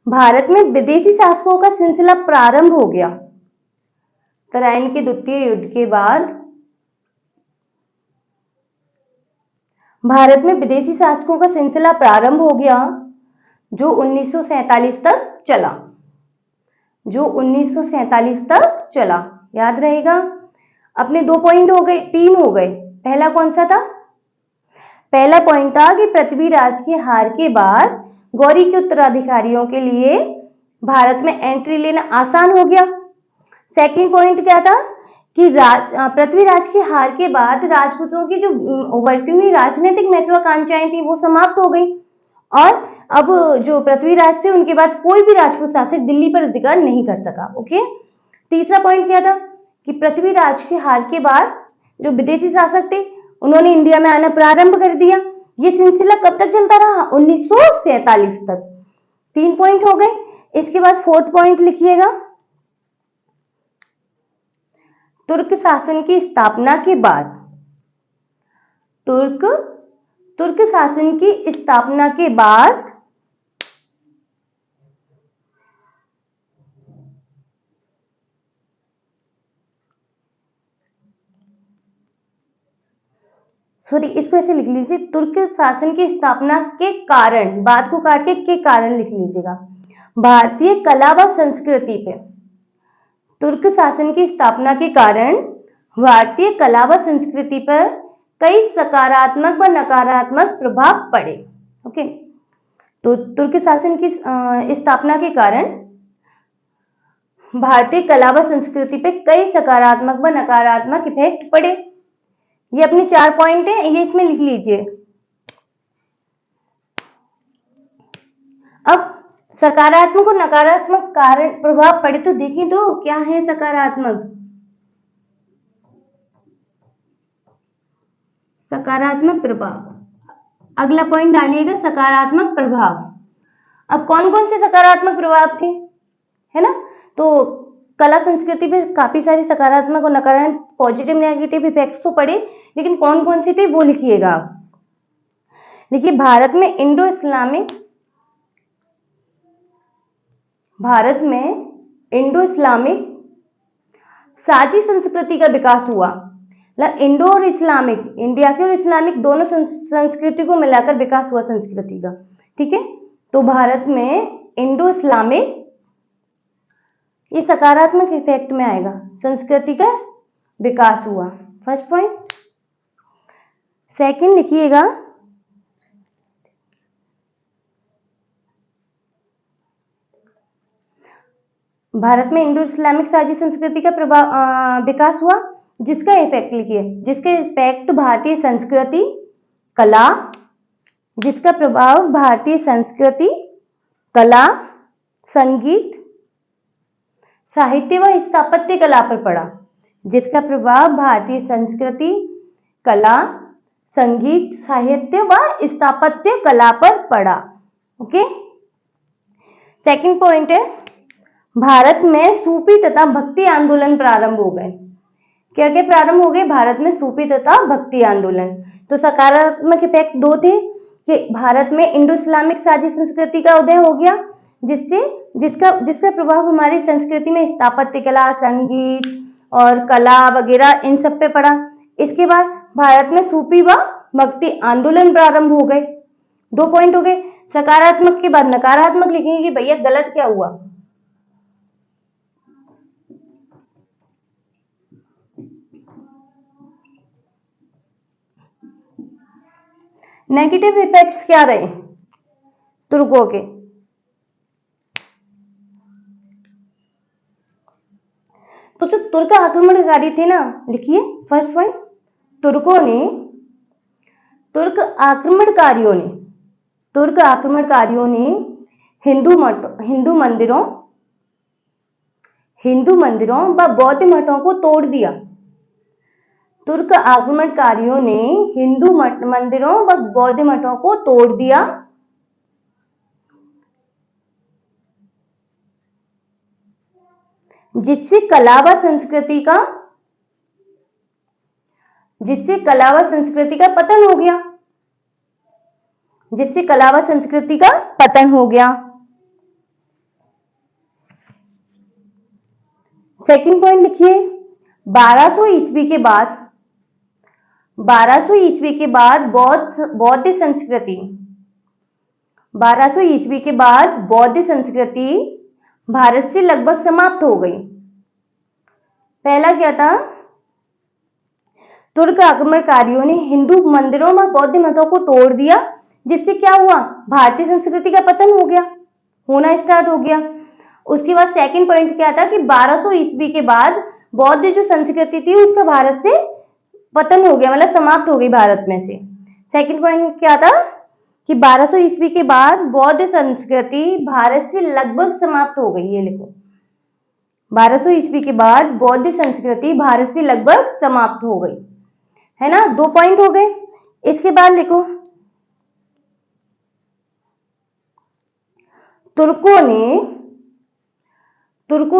भारत में विदेशी शासकों का सिलसिला प्रारंभ हो गया। तराइन के द्वितीय युद्ध के बाद भारत में विदेशी शासकों का सिलसिला प्रारंभ हो गया, जो 1947 तक चला, याद रहेगा। अपने 2 पॉइंट हो गए, 3 हो गए। पहला कौन सा था? पहला पॉइंट था कि पृथ्वीराज की हार के बाद गौरी के उत्तराधिकारियों के लिए भारत में एंट्री लेना आसान हो गया। सेकंड पॉइंट क्या था कि पृथ्वीराज की हार के बाद राजपूतों की जो उभरती हुई राजनीतिक महत्वाकांक्षाएं थी वो समाप्त हो गई, और अब जो पृथ्वीराज थे उनके बाद कोई भी राजपूत शासक दिल्ली पर अधिकार नहीं कर सका, ओके। तीसरा पॉइंट क्या था कि पृथ्वीराज की हार के बाद जो विदेशी शासक थे उन्होंने इंडिया में आना प्रारंभ कर दिया। ये सिलसिला कब तक चलता रहा? 1947 तक। 3 पॉइंट हो गए। इसके बाद फोर्थ पॉइंट लिखिएगा, तुर्क शासन की स्थापना के बाद तुर्क शासन की स्थापना के बाद इसको ऐसे लिख लीजिए, तुर्क शासन की स्थापना के कारण, बात को काट के कारण लिख लीजिएगा। भारतीय कला व संस्कृति पे तुर्क शासन की स्थापना के कारण भारतीय कला व संस्कृति पर कई सकारात्मक व नकारात्मक प्रभाव पड़े, ओके। तो तुर्क शासन की स्थापना के कारण भारतीय कला व संस्कृति पे कई सकारात्मक व नकारात्मक इफेक्ट पड़े। ये अपने 4 पॉइंट है, ये इसमें लिख लीजिए। अब सकारात्मक और नकारात्मक कारण प्रभाव पड़े तो देखें तो क्या है सकारात्मक प्रभाव। अगला पॉइंट डालिएगा, सकारात्मक प्रभाव। अब कौन कौन से सकारात्मक प्रभाव थे, है ना। तो कला संस्कृति पे काफी सारी सकारात्मक और नकारात्मक पॉजिटिव नेगेटिव इफेक्ट्स तो पड़े, लेकिन कौन कौन से थे वो लिखिएगा आप। देखिए, भारत में इंडो इस्लामिक साझी संस्कृति का विकास हुआ। इंडो और इस्लामिक, इंडिया के और इस्लामिक दोनों संस्कृति को मिलाकर विकास हुआ संस्कृति का, ठीक है। तो भारत में इंडो इस्लामिक, ये सकारात्मक इफेक्ट में आएगा, संस्कृति का विकास हुआ, फर्स्ट पॉइंट। सेकंड लिखिएगा, भारत में इंडो इस्लामिक साझी संस्कृति का विकास हुआ, जिसका इफेक्ट लिखिए, जिसका इफेक्ट भारतीय संस्कृति, कला, जिसका प्रभाव भारतीय संस्कृति, कला, संगीत, साहित्य व स्थापत्य कला पर पड़ा, जिसका प्रभाव भारतीय संस्कृति, कला, संगीत, साहित्य व स्थापत्य कला पर पड़ा, ओके। सेकंड पॉइंट है, भारत में सूफी तथा भक्ति आंदोलन प्रारंभ हो गए। क्या क्या प्रारंभ हो गए भारत में? सूफी तथा भक्ति आंदोलन। तो सकारात्मक इफेक्ट दो थे कि भारत में इंडो इस्लामिक साझी संस्कृति का उदय हो गया, जिससे जिसका जिसका प्रभाव हमारी संस्कृति में स्थापत्य कला, संगीत और कला वगैरह इन सब पे पड़ा। इसके बाद भारत में सूफी व भक्ति आंदोलन प्रारंभ हो गए। 2 पॉइंट हो गए। सकारात्मक के बाद नकारात्मक लिखेंगे कि भैया गलत क्या हुआ। नेगेटिव इफेक्ट्स क्या रहे तुर्कों के? तो जो तुर्क आक्रमणकारी थे ना, लिखिए फर्स्ट पॉइंट, तुर्क आक्रमणकारियों ने हिंदू मंदिरों व बौद्ध मठों को तोड़ दिया। तुर्क आक्रमणकारियों ने हिंदू मंदिरों व बौद्ध मठों को तोड़ दिया, जिससे कला व संस्कृति का पतन हो गया। सेकंड पॉइंट लिखिए, 1200 ईस्वी के बाद बौद्ध संस्कृति भारत से लगभग समाप्त हो गई। पहला क्या था? तुर्क आक्रमणकारियों ने हिंदू मंदिरों व बौद्ध मठों को तोड़ दिया, जिससे क्या हुआ? भारतीय संस्कृति का पतन होना स्टार्ट हो गया। उसके बाद सेकंड पॉइंट क्या था कि 1200 ईस्वी के बाद बौद्ध जो संस्कृति थी उसका भारत से पतन हो गया, मतलब समाप्त हो गई भारत में से। सेकंड पॉइंट क्या था कि 1200 ईस्वी के बाद बौद्ध संस्कृति भारत से लगभग समाप्त हो गई। ये लिखो, 1200 ईस्वी के बाद बौद्ध संस्कृति भारत से लगभग समाप्त हो गई, है ना। 2 पॉइंट हो गए। इसके बाद लिखो, तुर्कों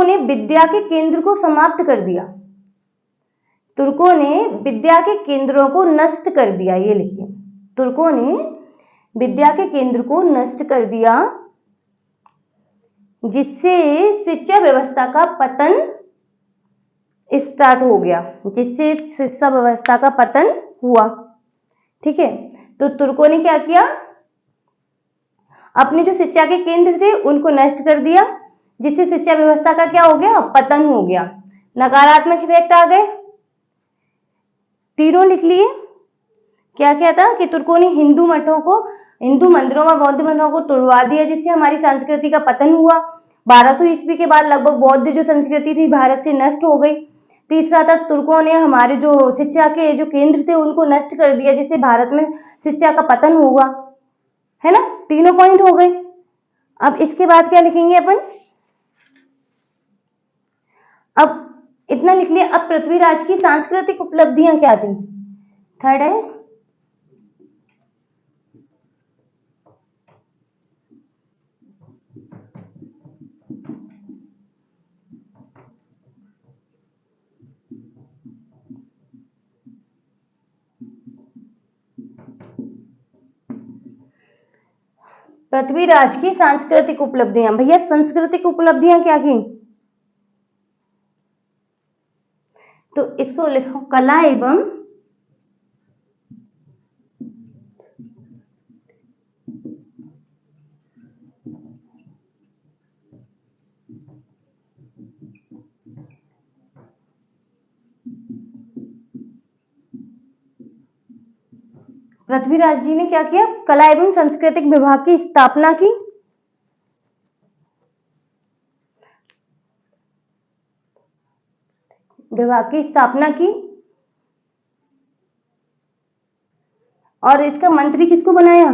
ने विद्या के केंद्र को समाप्त कर दिया। तुर्कों ने विद्या के केंद्रों को नष्ट कर दिया। ये लिखिए, तुर्कों ने विद्या के केंद्र को नष्ट कर दिया, जिससे शिक्षा व्यवस्था का पतन स्टार्ट हो गया, जिससे शिक्षा व्यवस्था का पतन हुआ। ठीक है, तो तुर्कों ने क्या किया? अपने जो शिक्षा के केंद्र थे उनको नष्ट कर दिया, जिससे शिक्षा व्यवस्था का क्या हो गया? पतन हो गया। नकारात्मक इफेक्ट आ गए, तीनों लिख लिए। क्या क्या था कि तुर्कों ने हिंदू मंदिरों व बौद्ध मंदिरों को तोड़वा दिया, जिससे हमारी संस्कृति का पतन हुआ। 1200 ईस्वी के बाद लगभग बौद्ध जो संस्कृति थी भारत से नष्ट हो गई। तीसरा था, तुर्कों ने हमारे जो शिक्षा के जो केंद्र थे उनको नष्ट कर दिया, जिससे भारत में शिक्षा का पतन हुआ, है ना। तीनों पॉइंट हो गए। अब इसके बाद क्या लिखेंगे अपन? अब इतना लिख लिया। अब पृथ्वीराज की सांस्कृतिक उपलब्धियां क्या थी? थर्ड है, पृथ्वीराज की सांस्कृतिक उपलब्धियां। भैया सांस्कृतिक उपलब्धियां क्या थी? तो इसको लिखो, कला एवं पृथ्वीराज जी ने क्या किया? कला एवं सांस्कृतिक विभाग की स्थापना की। और इसका मंत्री किसको बनाया?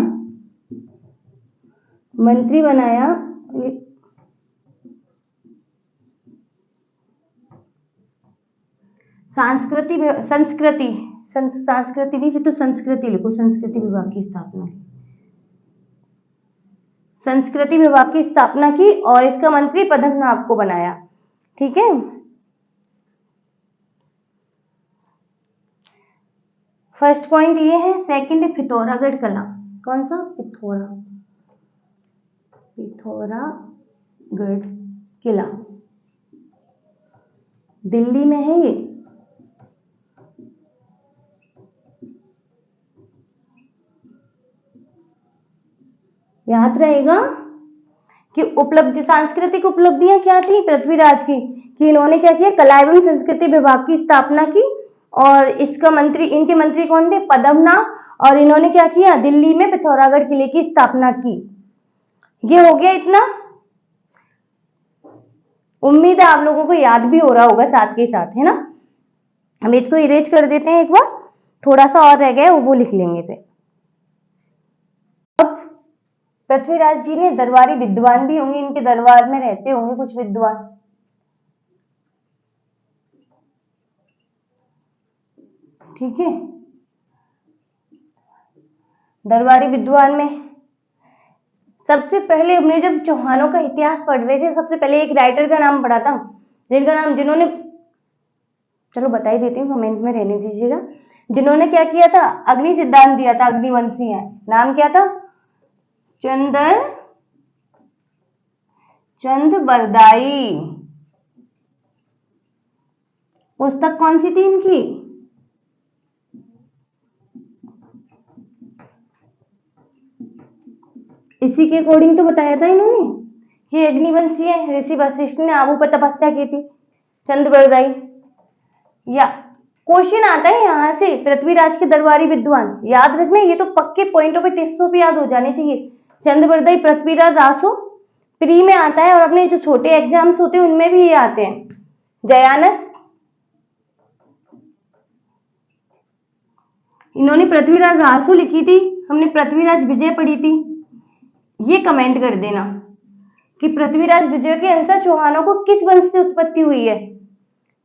मंत्री बनाया संस्कृति नहीं, तो संस्कृति लिखो, संस्कृति विभाग की स्थापना की। संस्कृति विभाग की स्थापना की और इसका मंत्री पद्मनाभ को बनाया। ठीक है, फर्स्ट पॉइंट ये है। सेकंड है पिथौरागढ़ कला। कौन सा? पिथौरागढ़ किला दिल्ली में है ये। याद रहेगा कि उपलब्धि, सांस्कृतिक उपलब्धियां क्या थी पृथ्वीराज की, कि इन्होंने क्या किया, कला एवं संस्कृति विभाग की स्थापना की और इसका मंत्री, इनके मंत्री कौन थे? पद्मनाभ। और इन्होंने क्या किया? दिल्ली में पिथौरागढ़ किले की स्थापना की। ये हो गया इतना। उम्मीद है आप लोगों को याद भी हो रहा होगा साथ के साथ, है ना। हम इसको इरेज कर देते हैं एक बार, थोड़ा सा और रह गया वो लिख लेंगे फिर। अब पृथ्वीराज जी ने दरबारी विद्वान भी होंगे, इनके दरबार में रहते होंगे कुछ विद्वान। ठीक है, दरबारी विद्वान में सबसे पहले हमने जब चौहानों का इतिहास पढ़ रहे थे, सबसे पहले एक राइटर का नाम पढ़ा था, जिन्होंने चलो बता ही देती हूँ, कमेंट में रहने दीजिएगा। जिन्होंने क्या किया था? अग्नि सिद्धांत दिया था, अग्निवंशी है। नाम क्या था? चंद बरदाई। पुस्तक कौन सी थी इनकी? इसी के अकॉर्डिंग तो बताया था इन्होंने कि अग्निवंशी है, ऋषि वशिष्ठ ने आबू पर तपस्या की थी। चंद बरदाई। या क्वेश्चन आता है यहां से, पृथ्वीराज के दरबारी विद्वान याद रखना, ये तो पक्के पॉइंटों पे, टेस्टों पे याद हो जाने चाहिए। चंद बरदाई, पृथ्वीराज रासो प्री में आता है और अपने जो छोटे एग्जाम्स होते हैं उनमें भी ये आते हैं। जयानक, इन्होंने पृथ्वीराज रासो लिखी थी, हमने पृथ्वीराज विजय पढ़ी थी। ये कमेंट कर देना कि पृथ्वीराज विजय के अनुसार चौहानों को किस वंश से उत्पत्ति हुई है।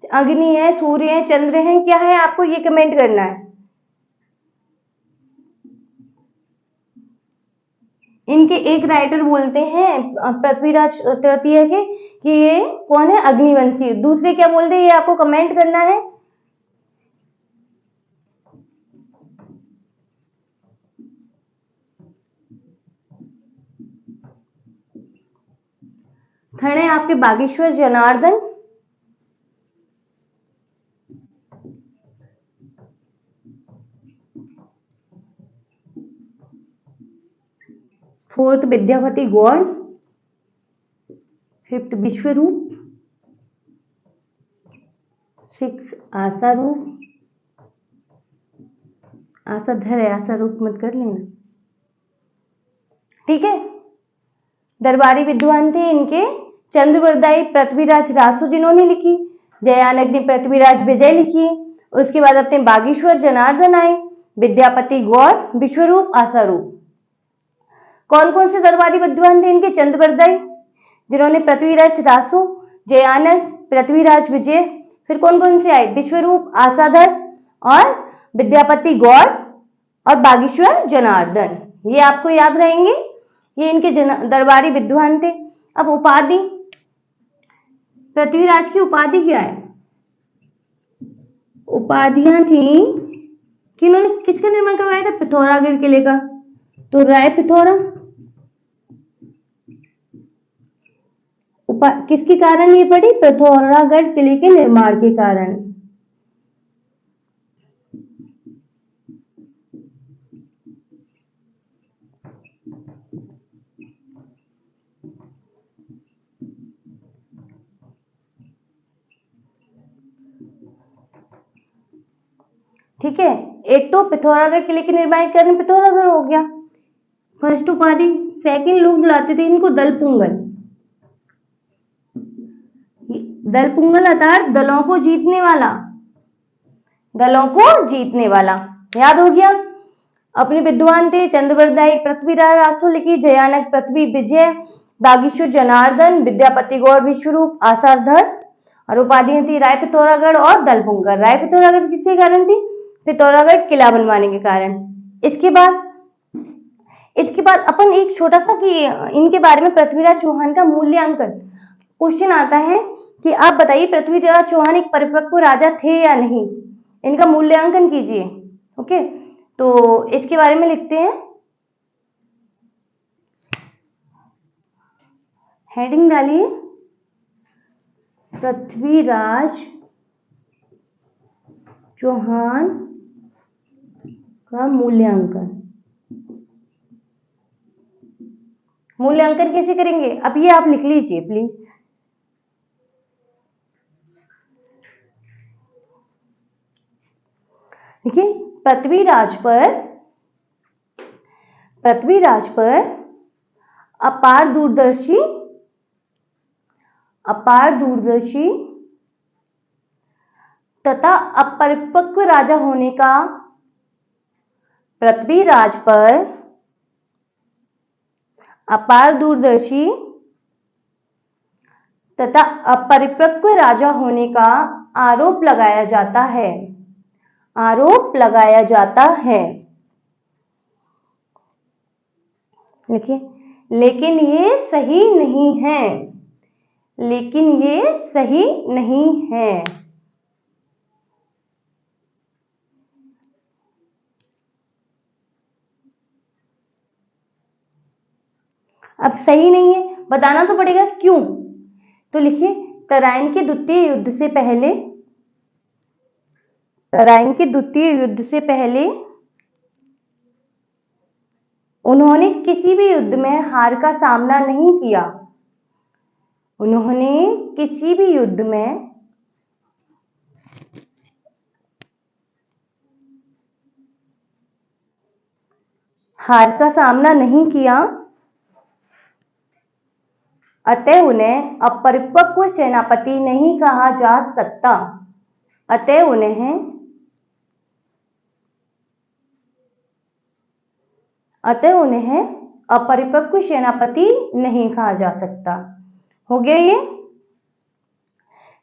अग्नि है, सूर्य है, चंद्र है, क्या है, आपको ये कमेंट करना है। इनके एक राइटर बोलते हैं पृथ्वीराज तृतीय के कि ये कौन है? अग्निवंशी। दूसरे क्या बोलते हैं ये आपको कमेंट करना है। थर्ड है आपके बागेश्वर जनार्दन। फोर्थ विद्यापति गौड़। फिफ्थ विश्वरूप। सिक्स आशारूप। आशाधर है, आशारूप मत कर लेना। ठीक है, दरबारी विद्वान थे इनके चंद्रवरदाई, पृथ्वीराज रासो जिन्होंने लिखी, जयानक ने पृथ्वीराज विजय लिखी, उसके बाद अपने बागेश्वर जनार्दन आए, विद्यापति गौड़, विश्वरूप, आशारूप। कौन कौन से दरबारी विद्वान थे इनके? चंद्रवरदाई जिन्होंने पृथ्वीराज रासो, जयानक, पृथ्वीराज विजय, फिर कौन कौन से आए? विश्वरूप, आशाधर और विद्यापति गौड़ और बागेश्वर जनार्दन। ये आपको याद रहेंगे, ये इनके दरबारी विद्वान थे। अब उपाधि, पृथ्वीराज की उपाधि क्या है? उपाधियां थी कि इन्होंने किसका निर्माण करवाया था? पिथौरागढ़ किले का, तो राय पिथौरा। किसके कारण ये पड़ी? पिथौरागढ़ किले के निर्माण के कारण। ठीक है, एक तो पिथौरागढ़ किले के निर्माण के कारण पिथौरागढ़ हो गया, फर्स्ट उपाधि। सेकंड, लोग बुलाते थे इनको दलपुंगल। दलपुंगल अर्थात दलों को जीतने वाला, दलों को जीतने वाला। याद हो गया। अपने विद्वान थे चंद्रवरदाई, पृथ्वीराज रासो लिखी, जयानक, पृथ्वी विजय, बागेश्वर जनार्दन, विद्यापति गौड़, विश्वरूप, आशाधर और उपाधियां थी राय पिथौरागढ़ और दलपुंगल। राय पिथौरागढ़ किसके कारण थी? पिथौरागढ़ किला बनवाने के कारण। इसके बाद इसके बाद अपन एक छोटा सा कि इनके बारे में पृथ्वीराज चौहान का मूल्यांकन क्वेश्चन आता है कि आप बताइए पृथ्वीराज चौहान एक परिपक्व राजा थे या नहीं, इनका मूल्यांकन कीजिए। ओके, तो इसके बारे में लिखते हैं, हेडिंग डालिए पृथ्वीराज चौहान का मूल्यांकन। मूल्यांकन कैसे करेंगे, अब ये आप लिख लीजिए प्लीज। देखिए पृथ्वीराज पर अपार दूरदर्शी तथा अपरिपक्व राजा होने का, पृथ्वीराज पर अपार दूरदर्शी तथा अपरिपक्व राजा होने का आरोप लगाया जाता है, देखिए, लेकिन ये सही नहीं है, अब सही नहीं है, बताना तो पड़ेगा क्यों। तो लिखिए, तराइन के द्वितीय युद्ध से पहले उन्होंने किसी भी युद्ध में हार का सामना नहीं किया। उन्होंने किसी भी युद्ध में हार का सामना नहीं किया, अतः उन्हें अपरिपक्व सेनापति नहीं कहा जा सकता। अतः उन्हें अपरिपक्व सेनापति नहीं कहा जा सकता। हो गया ये।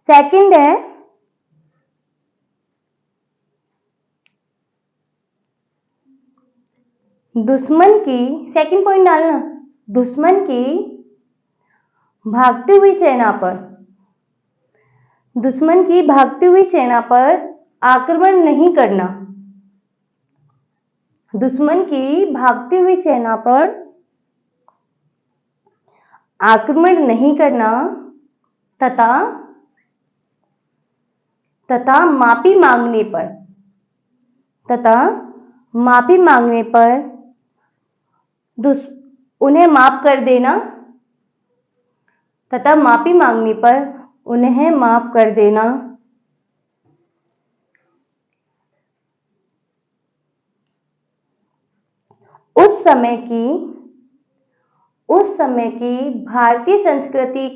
सेकंड है, सेकंड पॉइंट डालना, दुश्मन की भागती हुई सेना पर आक्रमण नहीं करना, दुश्मन की भागती हुई सेना पर आक्रमण नहीं करना तथा माफी मांगने पर उन्हें माफ कर देना, तथा माफी मांगने पर उन्हें माफ कर देना। उस समय की भारतीय संस्कृति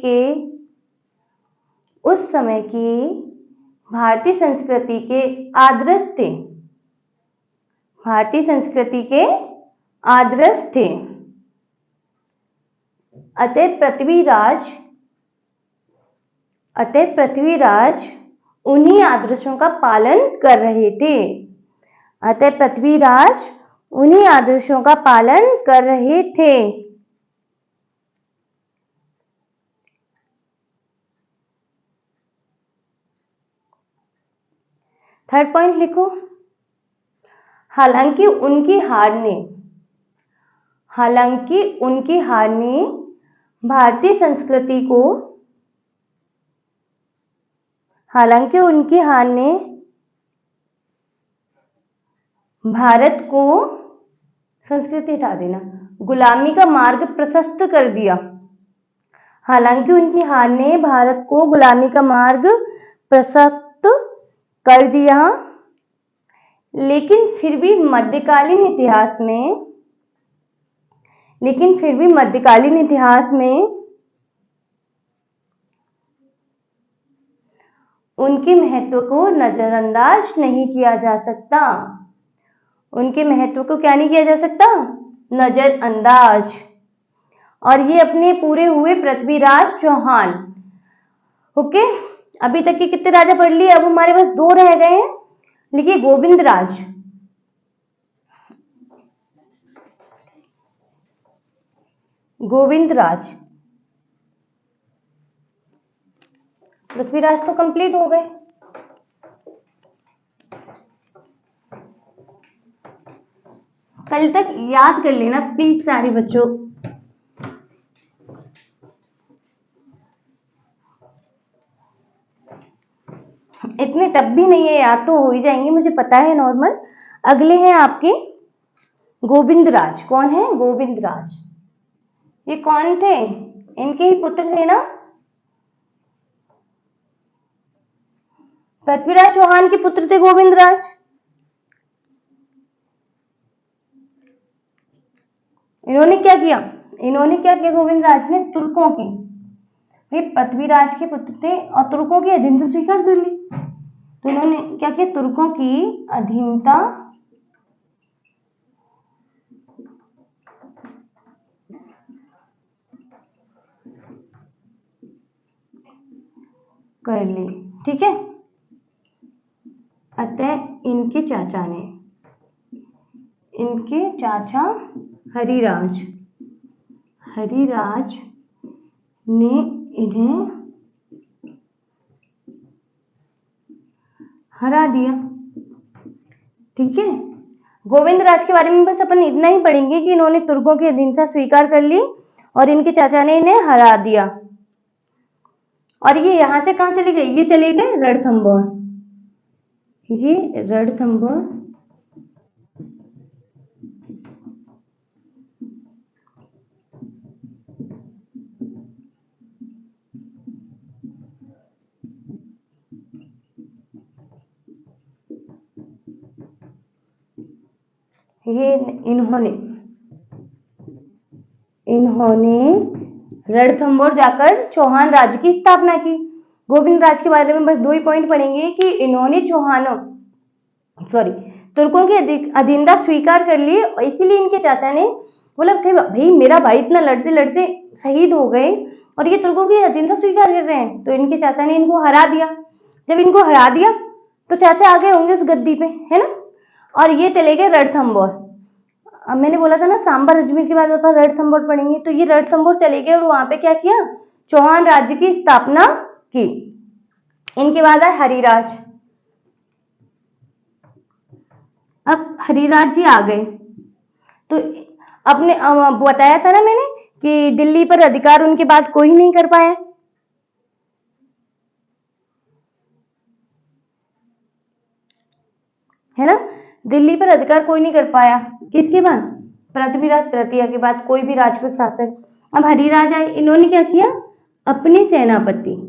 के आदर्श थे। अतः पृथ्वीराज उन्हीं आदर्शों का पालन कर रहे थे। थर्ड पॉइंट लिखो, हालांकि उनकी हार ने भारतीय संस्कृति को भारत को, संस्कृति हटा देना, गुलामी का मार्ग प्रशस्त कर दिया। हालांकि उनकी हार ने भारत को गुलामी का मार्ग प्रशस्त कर दिया, लेकिन फिर भी मध्यकालीन इतिहास में उनके महत्व को नजरअंदाज नहीं किया जा सकता। उनके महत्व को क्या नहीं किया जा सकता? नजरअंदाज। और ये अपने पूरे हुए पृथ्वीराज चौहान। ओके, अभी तक के कितने राजा पढ़ लिए, अब हमारे पास 2 रह गए हैं। लिखिए, गोविंद राज। गोविंदराज। पृथ्वीराज तो कंप्लीट हो गए। कल तक याद कर लेना प्लीज सारे बच्चों। इतने टफ भी नहीं है, याद तो हो ही जाएंगे, मुझे पता है नॉर्मल। अगले हैं आपके गोविंदराज। कौन है? गोविंदराज। ये कौन थे? इनके ही पुत्र थे ना? पृथ्वीराज चौहान के पुत्र थे गोविंदराज। इन्होंने क्या किया? गोविंदराज ने तुर्कों की, वे पृथ्वीराज के पुत्र थे और तुर्कों की अधीनता स्वीकार कर ली। तो इन्होंने क्या किया? तुर्कों की अधीनता कर ली। ठीक है। अतः इनके चाचा हरिराज ने इन्हें हरा दिया। ठीक है। गोविंदराज के बारे में बस अपन इतना ही पढ़ेंगे कि इन्होंने तुर्कों की अधीनता स्वीकार कर ली और इनके चाचा ने इन्हें हरा दिया। और ये यहां से कहां चले गए? ये चले गए रणथंभौर। ये रणथंभौर ये इन्होंने रणथंभौर जाकर चौहान राज्य की स्थापना की। गोविंद राज के बारे में बस 2 ही पॉइंट पढ़ेंगे कि इन्होंने तुर्कों की अधीनता स्वीकार कर ली और इसीलिए इनके चाचा ने बोला भाई मेरा भाई इतना लड़ते लड़ते शहीद हो गए और ये तुर्कों की अधीनता स्वीकार कर रहे हैं, तो इनके चाचा ने इनको हरा दिया। जब इनको हरा दिया तो चाचा आ गए होंगे उस गद्दी पे, है ना? और ये चले गए रणथंभौर। अब मैंने बोला था ना सांबर अजमेर के बाद अपन रणथंभौर पढ़ेंगे, तो ये रणथंभौर चले गए और वहां पे क्या किया? चौहान राज्य की स्थापना की। इनके बाद है हरिराज। अब हरिराज जी आ गए तो अपने बताया था ना मैंने कि दिल्ली पर अधिकार उनके बाद कोई नहीं कर पाया, है ना? दिल्ली पर अधिकार कोई नहीं कर पाया। किसके बाद? पृथ्वीराज तृतीय के बाद कोई भी राजपूत शासक। अब हरिराज आए, इन्होंने क्या किया? अपने सेनापति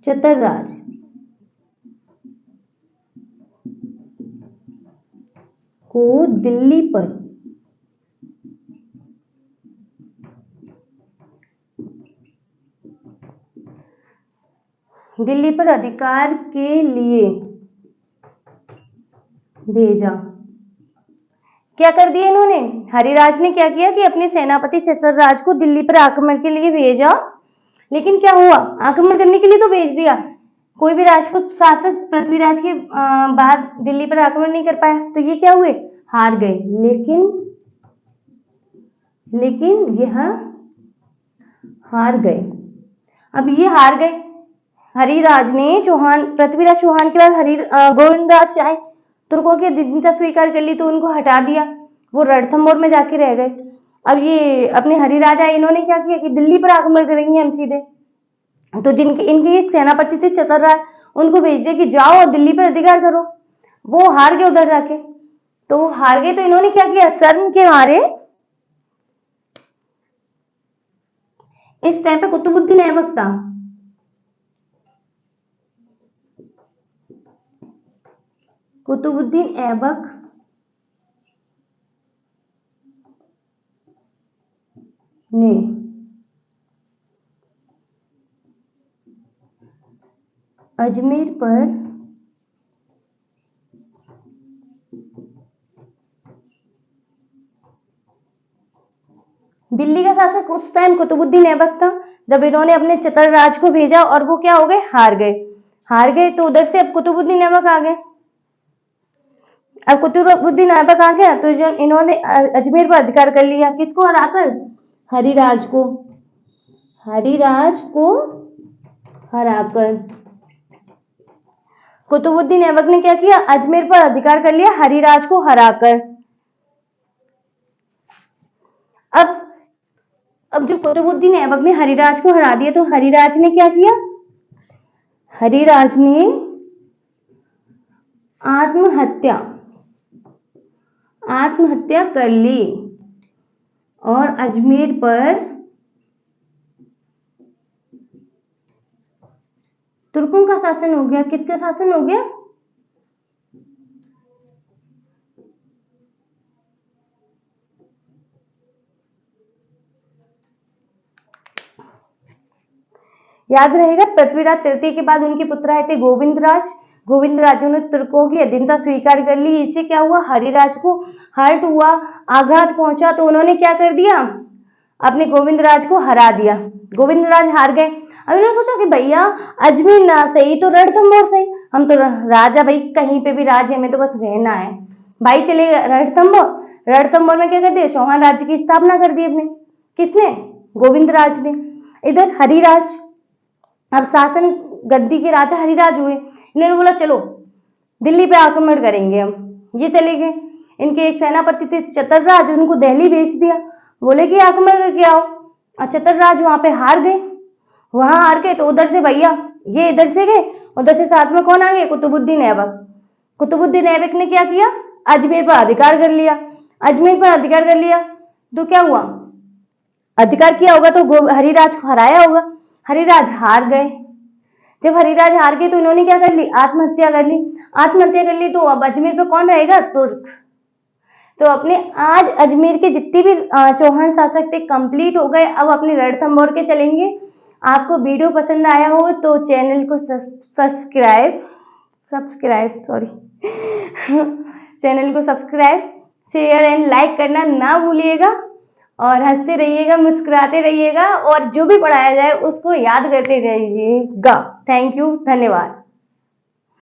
चतुरराज को दिल्ली पर अधिकार के लिए भेजा। क्या कर दिया इन्होंने? हरिराज ने क्या किया कि अपने सेनापति चतुरराज को दिल्ली पर आक्रमण के लिए भेजा। लेकिन क्या हुआ? आक्रमण करने के लिए तो भेज दिया, कोई भी राजपूत शासक पृथ्वीराज के बाद दिल्ली पर आक्रमण नहीं कर पाया, तो ये क्या हुए? हार गए। लेकिन यह हार गए। अब ये हार गए। हरिराज ने पृथ्वीराज चौहान के बाद गोविंदराज आए, तुर्कों की अधीनता स्वीकार कर ली तो उनको हटा दिया, वो रणथंभौर में जाके रह गए। अब ये अपने हरिराज आए, इन्होंने क्या किया कि दिल्ली पर आक्रमण करेंगे हम सीधे, तो इनके एक सेनापति थे चतुरराज, उनको भेज दिया कि जाओ और दिल्ली पर अधिकार करो। वो हार गए उधर जाके, तो वो हार गए तो इन्होंने क्या किया? शर्म के मारे इस टाइम पे कुतुबुद्दीन ऐबक था, कुतुबुद्दीन ऐबक ने अजमेर पर दिल्ली का शासक उस टाइम कुतुबुद्दीन ऐबक था जब इन्होंने अपने चतुरराज को भेजा और वो क्या हो गए? हार गए तो उधर से अब कुतुबुद्दीन ऐबक आ गए। अब कुतुबुद्दीन ऐबक आ गया तो जो इन्होंने अजमेर पर अधिकार कर लिया, किसको हराकर? हरिराज को, हरिराज को हराकर। कुतुबुद्दीन ऐबक ने क्या किया? अजमेर पर अधिकार कर लिया हरिराज को हराकर। अब अब जो कुतुबुद्दीन ऐबक ने हरिराज को हरा दिया तो हरिराज ने क्या किया? हरिराज ने आत्महत्या आत्महत्या कर ली और अजमेर पर तुर्कों का शासन हो गया। किसका शासन हो गया? याद रहेगा, पृथ्वीराज तृतीय के बाद उनके पुत्र आए थे गोविंदराज। गोविंदराज ने तुर्कों की अधीनता स्वीकार कर ली। इससे क्या हुआ? हरिराज को हर्ट हुआ, आघात पहुंचा, तो उन्होंने क्या कर दिया? अपने गोविंदराज को हरा दिया। गोविंदराज हार गए। अब इन्होंने सोचा कि भैया अजमेर ना सही तो रणथंभौर सही, हम तो राजा भाई कहीं पे भी राज्य में तो बस रहना है। भाई चले रणथंभौर। रणथंभौर में क्या कर दिया? चौहान राज्य की स्थापना कर दी अपने। किसने? गोविंदराज ने। इधर हरिराज, अब शासन गद्दी के राजा हरिराज हुए। इन्होंने बोला चलो दिल्ली पे आक्रमण करेंगे हम। ये चले गए। इनके एक सेनापति थे चतरराज, उनको दिल्ली भेज दिया, बोले कि आक्रमण करके आओ। और चतरराज वहां पे हार गए। वहां हार गए तो उधर से भैया ये इधर से गए, उधर से साथ में कौन आ गए? कुतुबुद्दीन ऐबक। कुतुबुद्दीन ऐबक ने क्या किया? अजमेर पर अधिकार कर लिया। अजमेर पर अधिकार कर लिया तो क्या हुआ? अधिकार किया होगा तो हरिराज को हराया होगा। हरिराज हार गए। जब हरिराज हार गए तो इन्होंने क्या कर ली? आत्महत्या कर ली। आत्महत्या कर ली तो अब अजमेर पे कौन रहेगा? तुर्क। तो अपने आज अजमेर के जितने भी चौहान शासक थे कंप्लीट हो गए। अब अपने रणथंभौर के चलेंगे। आपको वीडियो पसंद आया हो तो चैनल को सब्सक्राइब सॉरी चैनल को सब्सक्राइब, शेयर एंड लाइक करना ना भूलिएगा। और हंसते रहिएगा, मुस्कुराते रहिएगा और जो भी पढ़ाया जाए उसको याद करते रहिएगा। थैंक यू, धन्यवाद।